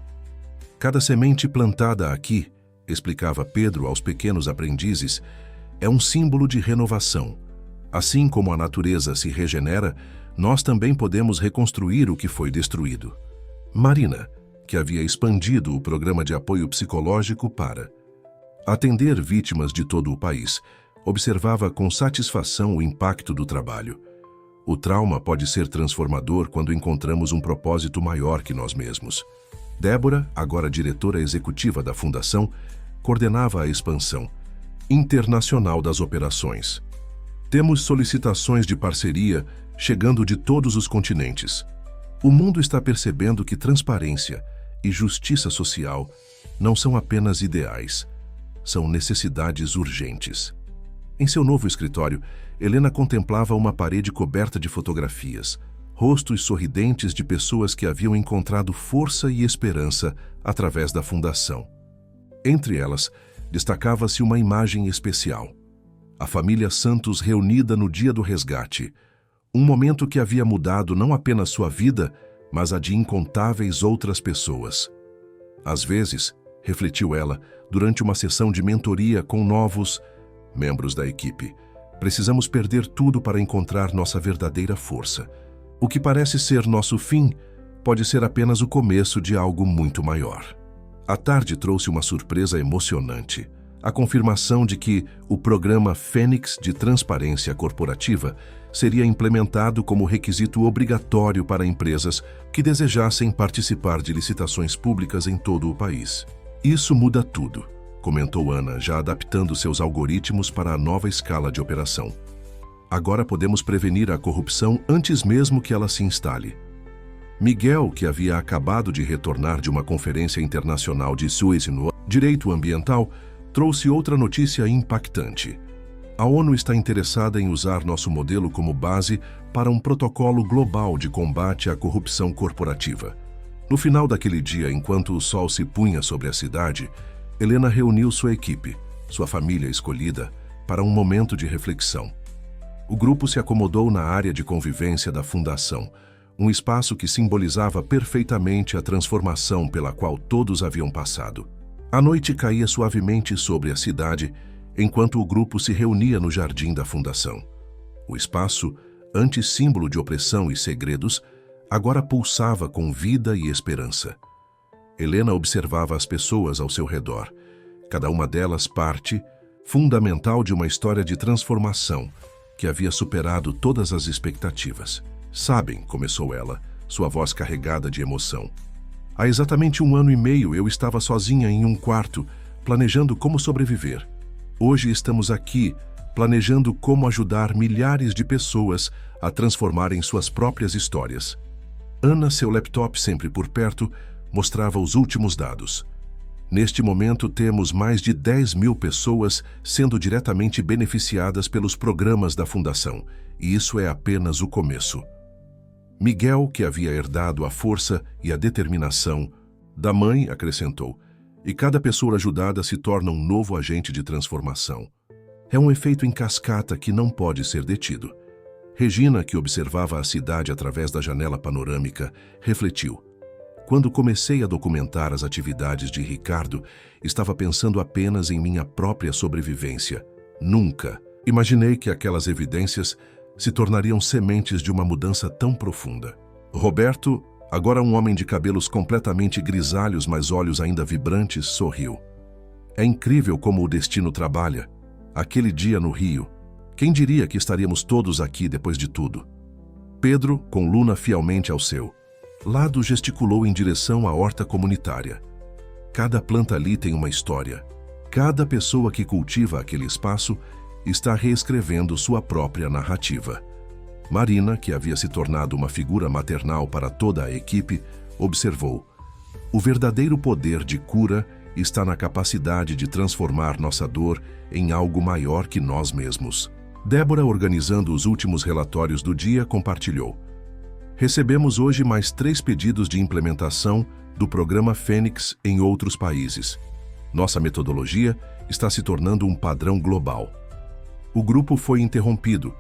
Cada semente plantada aqui, explicava Pedro aos pequenos aprendizes, é um símbolo de renovação. Assim como a natureza se regenera, nós também podemos reconstruir o que foi destruído. Marina, que havia expandido o programa de apoio psicológico para atender vítimas de todo o país, observava com satisfação o impacto do trabalho. O trauma pode ser transformador quando encontramos um propósito maior que nós mesmos. Débora, agora diretora executiva da Fundação, coordenava a expansão internacional das operações. Temos solicitações de parceria chegando de todos os continentes. O mundo está percebendo que transparência e justiça social não são apenas ideais, são necessidades urgentes. Em seu novo escritório, Helena contemplava uma parede coberta de fotografias, rostos sorridentes de pessoas que haviam encontrado força e esperança através da Fundação. Entre elas, destacava-se uma imagem especial. A família Santos reunida no dia do resgate, um momento que havia mudado não apenas sua vida, mas a de incontáveis outras pessoas. Às vezes, refletiu ela, durante uma sessão de mentoria com novos membros da equipe, precisamos perder tudo para encontrar nossa verdadeira força. O que parece ser nosso fim pode ser apenas o começo de algo muito maior. A tarde trouxe uma surpresa emocionante. A confirmação de que o programa Fênix de Transparência Corporativa seria implementado como requisito obrigatório para empresas que desejassem participar de licitações públicas em todo o país. Isso muda tudo, comentou Ana, já adaptando seus algoritmos para a nova escala de operação. Agora podemos prevenir a corrupção antes mesmo que ela se instale. Miguel, que havia acabado de retornar de uma conferência internacional de Suez no direito ambiental, trouxe outra notícia impactante. A ONU está interessada em usar nosso modelo como base para um protocolo global de combate à corrupção corporativa. No final daquele dia, enquanto o sol se punha sobre a cidade, Helena reuniu sua equipe, sua família escolhida, para um momento de reflexão. O grupo se acomodou na área de convivência da Fundação, um espaço que simbolizava perfeitamente a transformação pela qual todos haviam passado. A noite caía suavemente sobre a cidade, enquanto o grupo se reunia no jardim da Fundação. O espaço, antes símbolo de opressão e segredos, agora pulsava com vida e esperança. Helena observava as pessoas ao seu redor, cada uma delas parte fundamental de uma história de transformação que havia superado todas as expectativas. Sabem, começou ela, sua voz carregada de emoção. Há exatamente 1 ano e meio eu estava sozinha em um quarto, planejando como sobreviver. Hoje estamos aqui, planejando como ajudar milhares de pessoas a transformarem suas próprias histórias. Ana, seu laptop sempre por perto, mostrava os últimos dados. Neste momento temos mais de 10.000 pessoas sendo diretamente beneficiadas pelos programas da Fundação, e isso é apenas o começo. Miguel, que havia herdado a força e a determinação da mãe, acrescentou, e cada pessoa ajudada se torna um novo agente de transformação. É um efeito em cascata que não pode ser detido. Regina, que observava a cidade através da janela panorâmica, refletiu. Quando comecei a documentar as atividades de Ricardo, estava pensando apenas em minha própria sobrevivência. Nunca imaginei que aquelas evidências se tornariam sementes de uma mudança tão profunda. Roberto, agora um homem de cabelos completamente grisalhos, mas olhos ainda vibrantes, sorriu. É incrível como o destino trabalha. Aquele dia no Rio, quem diria que estaríamos todos aqui depois de tudo? Pedro, com Luna fielmente ao seu lado, gesticulou em direção à horta comunitária. Cada planta ali tem uma história. Cada pessoa que cultiva aquele espaço está reescrevendo sua própria narrativa. Marina, que havia se tornado uma figura maternal para toda a equipe, observou. O verdadeiro poder de cura está na capacidade de transformar nossa dor em algo maior que nós mesmos. Débora, organizando os últimos relatórios do dia, compartilhou. Recebemos hoje mais 3 pedidos de implementação do programa Fênix em outros países. Nossa metodologia está se tornando um padrão global. O grupo foi interrompido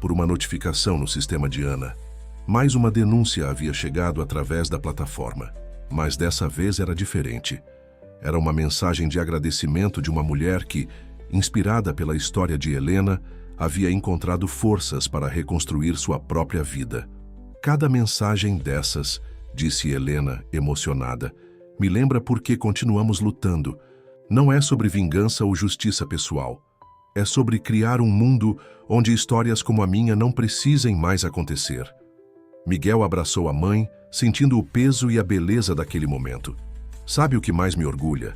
por uma notificação no sistema de Ana. Mais uma denúncia havia chegado através da plataforma, mas dessa vez era diferente. Era uma mensagem de agradecimento de uma mulher que, inspirada pela história de Helena, havia encontrado forças para reconstruir sua própria vida. Cada mensagem dessas, disse Helena, emocionada, me lembra por que continuamos lutando. Não é sobre vingança ou justiça pessoal. É sobre criar um mundo onde histórias como a minha não precisem mais acontecer. Miguel abraçou a mãe, sentindo o peso e a beleza daquele momento. Sabe o que mais me orgulha?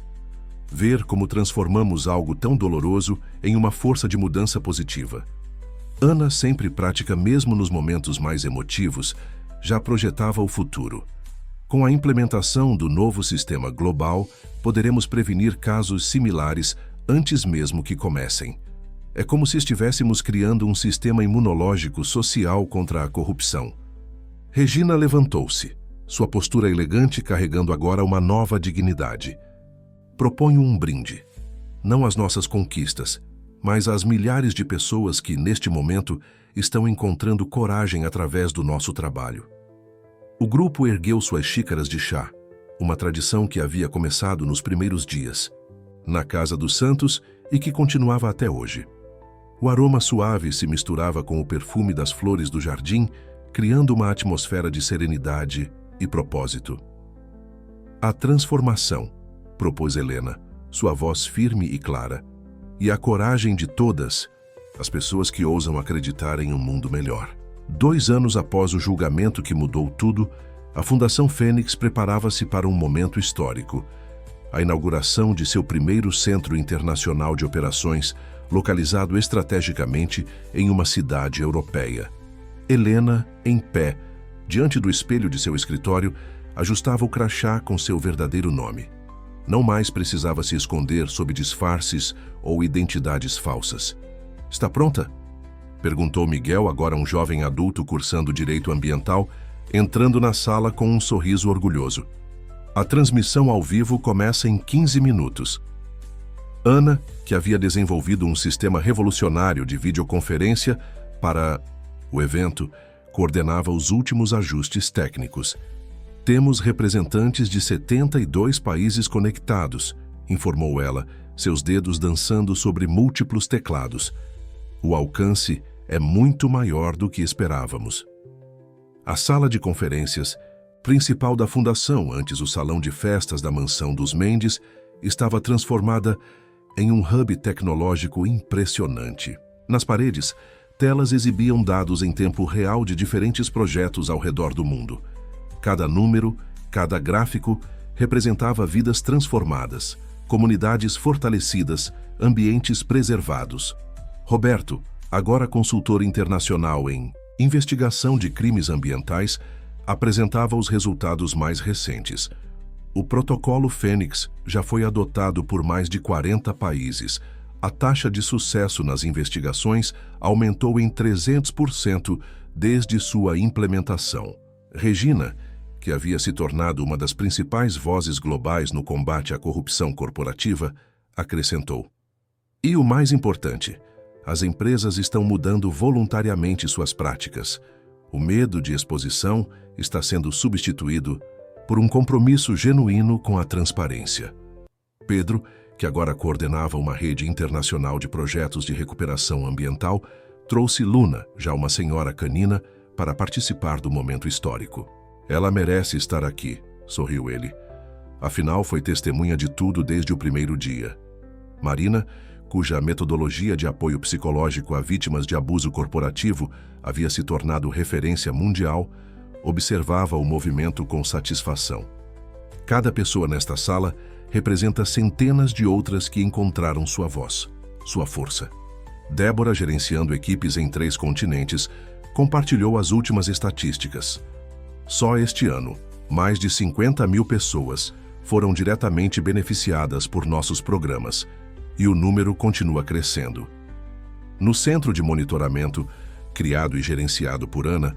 Ver como transformamos algo tão doloroso em uma força de mudança positiva. Ana, sempre prática mesmo nos momentos mais emotivos, já projetava o futuro. Com a implementação do novo sistema global, poderemos prevenir casos similares antes mesmo que comecem. É como se estivéssemos criando um sistema imunológico social contra a corrupção. Regina levantou-se, sua postura elegante carregando agora uma nova dignidade. Proponho um brinde, não às nossas conquistas, mas às milhares de pessoas que, neste momento, estão encontrando coragem através do nosso trabalho. O grupo ergueu suas xícaras de chá, uma tradição que havia começado nos primeiros dias, na Casa dos Santos e que continuava até hoje. O aroma suave se misturava com o perfume das flores do jardim, criando uma atmosfera de serenidade e propósito. A transformação, propôs Helena, sua voz firme e clara, e a coragem de todas as pessoas que ousam acreditar em um mundo melhor. 2 anos após o julgamento que mudou tudo, a Fundação Fênix preparava-se para um momento histórico. A inauguração de seu primeiro centro internacional de operações, localizado estrategicamente em uma cidade europeia. Helena, em pé, diante do espelho de seu escritório, ajustava o crachá com seu verdadeiro nome. Não mais precisava se esconder sob disfarces ou identidades falsas. Está pronta? Perguntou Miguel, agora um jovem adulto cursando Direito Ambiental, entrando na sala com um sorriso orgulhoso. A transmissão ao vivo começa em 15 minutos. Ana, que havia desenvolvido um sistema revolucionário de videoconferência para o evento, coordenava os últimos ajustes técnicos. Temos representantes de 72 países conectados, informou ela, seus dedos dançando sobre múltiplos teclados. O alcance é muito maior do que esperávamos. A sala de conferências, principal da fundação, antes o salão de festas da mansão dos Mendes, estava transformada em um hub tecnológico impressionante. Nas paredes, telas exibiam dados em tempo real de diferentes projetos ao redor do mundo. Cada número, cada gráfico, representava vidas transformadas, comunidades fortalecidas, ambientes preservados. Roberto, agora consultor internacional em investigação de crimes ambientais, apresentava os resultados mais recentes. O protocolo Fênix já foi adotado por mais de 40 países. A taxa de sucesso nas investigações aumentou em 300% desde sua implementação. Regina, que havia se tornado uma das principais vozes globais no combate à corrupção corporativa, acrescentou. E o mais importante, as empresas estão mudando voluntariamente suas práticas. O medo de exposição está sendo substituído por um compromisso genuíno com a transparência. Pedro, que agora coordenava uma rede internacional de projetos de recuperação ambiental, trouxe Luna, já uma senhora canina, para participar do momento histórico. Ela merece estar aqui, sorriu ele. Afinal, foi testemunha de tudo desde o primeiro dia. Marina, cuja metodologia de apoio psicológico a vítimas de abuso corporativo havia se tornado referência mundial, observava o movimento com satisfação. Cada pessoa nesta sala representa centenas de outras que encontraram sua voz, sua força. Débora, gerenciando equipes em 3 continentes, compartilhou as últimas estatísticas. Só este ano, mais de 50 mil pessoas foram diretamente beneficiadas por nossos programas, e o número continua crescendo. No centro de monitoramento, criado e gerenciado por Ana,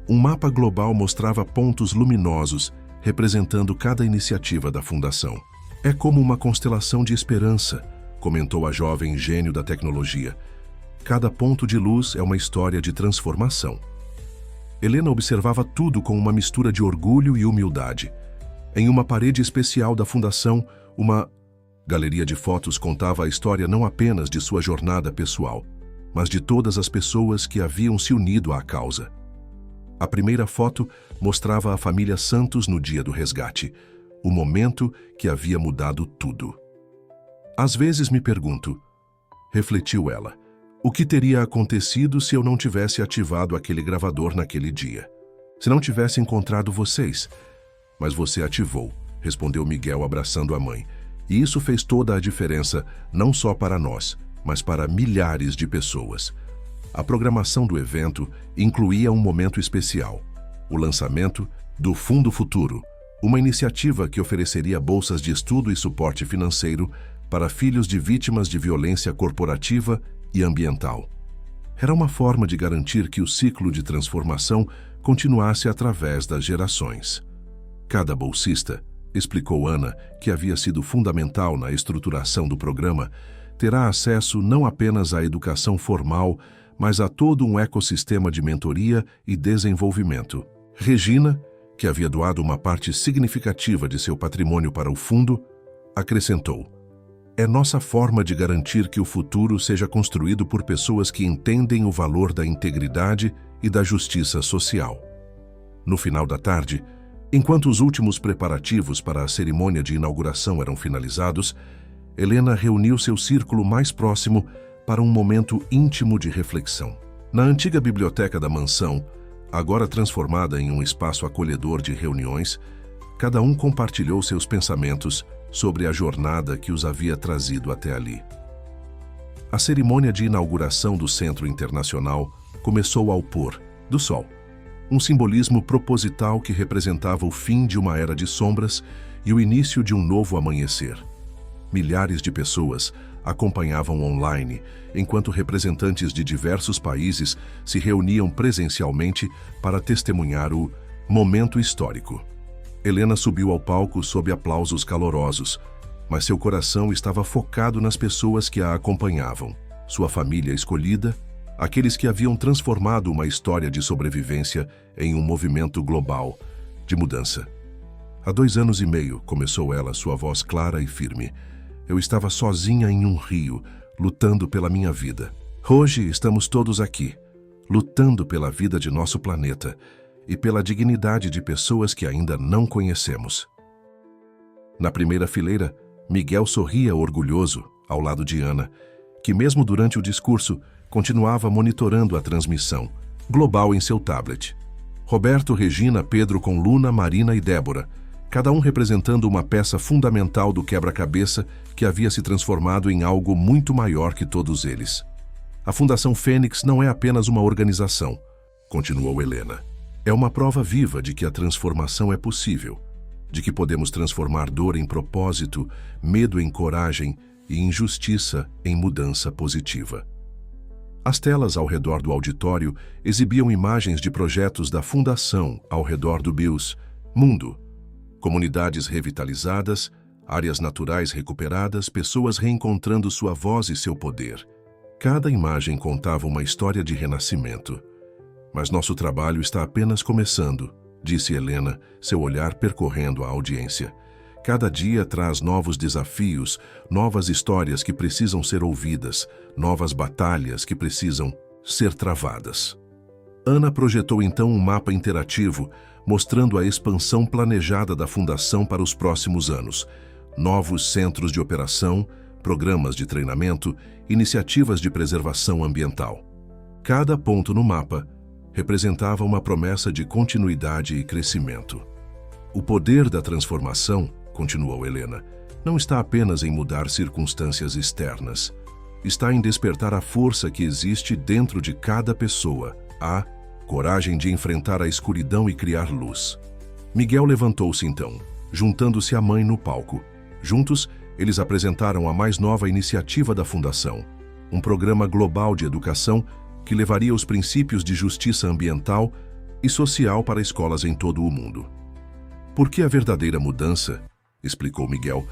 um mapa global mostrava pontos luminosos representando cada iniciativa da Fundação. É como uma constelação de esperança, comentou a jovem gênio da tecnologia. Cada ponto de luz é uma história de transformação. Helena observava tudo com uma mistura de orgulho e humildade. Em uma parede especial da Fundação, uma galeria de fotos contava a história não apenas de sua jornada pessoal, mas de todas as pessoas que haviam se unido à causa. A primeira foto mostrava a família Santos no dia do resgate, o momento que havia mudado tudo. Às vezes me pergunto, refletiu ela, o que teria acontecido se eu não tivesse ativado aquele gravador naquele dia? Se não tivesse encontrado vocês? Mas você ativou, respondeu Miguel abraçando a mãe. E isso fez toda a diferença, não só para nós, mas para milhares de pessoas. A programação do evento incluía um momento especial, o lançamento do Fundo Futuro, uma iniciativa que ofereceria bolsas de estudo e suporte financeiro para filhos de vítimas de violência corporativa e ambiental. Era uma forma de garantir que o ciclo de transformação continuasse através das gerações. Cada bolsista, explicou Ana, que havia sido fundamental na estruturação do programa, terá acesso não apenas à educação formal, mas a todo um ecossistema de mentoria e desenvolvimento. Regina, que havia doado uma parte significativa de seu patrimônio para o fundo, acrescentou: é nossa forma de garantir que o futuro seja construído por pessoas que entendem o valor da integridade e da justiça social. No final da tarde, enquanto os últimos preparativos para a cerimônia de inauguração eram finalizados, Helena reuniu seu círculo mais próximo para um momento íntimo de reflexão. Na antiga biblioteca da mansão, agora transformada em um espaço acolhedor de reuniões, cada um compartilhou seus pensamentos sobre a jornada que os havia trazido até ali. A cerimônia de inauguração do Centro Internacional começou ao pôr do sol, um simbolismo proposital que representava o fim de uma era de sombras e o início de um novo amanhecer. Milhares de pessoas acompanhavam online, enquanto representantes de diversos países se reuniam presencialmente para testemunhar o momento histórico. Helena subiu ao palco sob aplausos calorosos, mas seu coração estava focado nas pessoas que a acompanhavam, sua família escolhida, aqueles que haviam transformado uma história de sobrevivência em um movimento global de mudança. Há 2 anos e meio, começou ela, sua voz clara e firme. Eu estava sozinha em um rio, lutando pela minha vida. Hoje estamos todos aqui, lutando pela vida de nosso planeta e pela dignidade de pessoas que ainda não conhecemos. Na primeira fileira, Miguel sorria orgulhoso, ao lado de Ana, que mesmo durante o discurso continuava monitorando a transmissão, global em seu tablet. Roberto, Regina, Pedro com Luna, Marina e Débora, cada um representando uma peça fundamental do quebra-cabeça que havia se transformado em algo muito maior que todos eles. A Fundação Fênix não é apenas uma organização, continuou Helena. É uma prova viva de que a transformação é possível, de que podemos transformar dor em propósito, medo em coragem e injustiça em mudança positiva. As telas ao redor do auditório exibiam imagens de projetos da Fundação ao redor do BIOS, Mundo. Comunidades revitalizadas, áreas naturais recuperadas, pessoas reencontrando sua voz e seu poder. Cada imagem contava uma história de renascimento. Mas nosso trabalho está apenas começando, disse Helena, seu olhar percorrendo a audiência. Cada dia traz novos desafios, novas histórias que precisam ser ouvidas, novas batalhas que precisam ser travadas. Ana projetou então um mapa interativo, mostrando a expansão planejada da Fundação para os próximos anos. Novos centros de operação, programas de treinamento, iniciativas de preservação ambiental. Cada ponto no mapa representava uma promessa de continuidade e crescimento. O poder da transformação, continuou Helena, não está apenas em mudar circunstâncias externas. Está em despertar a força que existe dentro de cada pessoa, a coragem de enfrentar a escuridão e criar luz. Miguel levantou-se então, juntando-se à mãe no palco. Juntos, eles apresentaram a mais nova iniciativa da Fundação, um programa global de educação que levaria os princípios de justiça ambiental e social para escolas em todo o mundo. Porque a verdadeira mudança, explicou Miguel,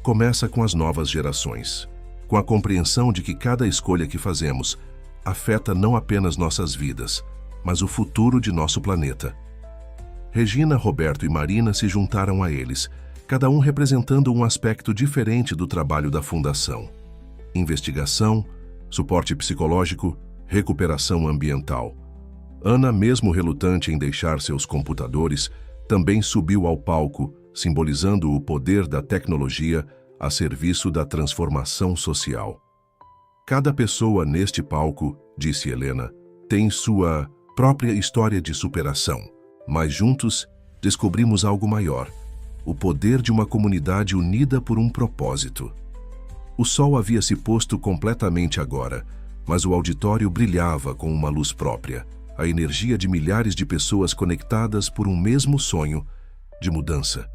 começa com as novas gerações, com a compreensão de que cada escolha que fazemos afeta não apenas nossas vidas, mas o futuro de nosso planeta. Regina, Roberto e Marina se juntaram a eles, cada um representando um aspecto diferente do trabalho da Fundação. Investigação, suporte psicológico, recuperação ambiental. Ana, mesmo relutante em deixar seus computadores, também subiu ao palco, simbolizando o poder da tecnologia a serviço da transformação social. Cada pessoa neste palco, disse Helena, tem sua própria história de superação, mas juntos descobrimos algo maior, o poder de uma comunidade unida por um propósito. O sol havia se posto completamente agora, mas o auditório brilhava com uma luz própria, a energia de milhares de pessoas conectadas por um mesmo sonho de mudança.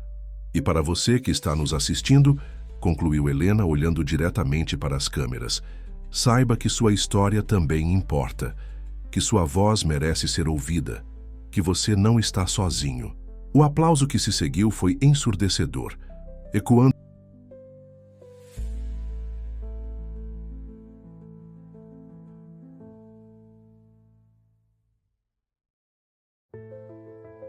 E para você que está nos assistindo, concluiu Helena olhando diretamente para as câmeras, saiba que sua história também importa, que sua voz merece ser ouvida, que você não está sozinho. O aplauso que se seguiu foi ensurdecedor, ecoando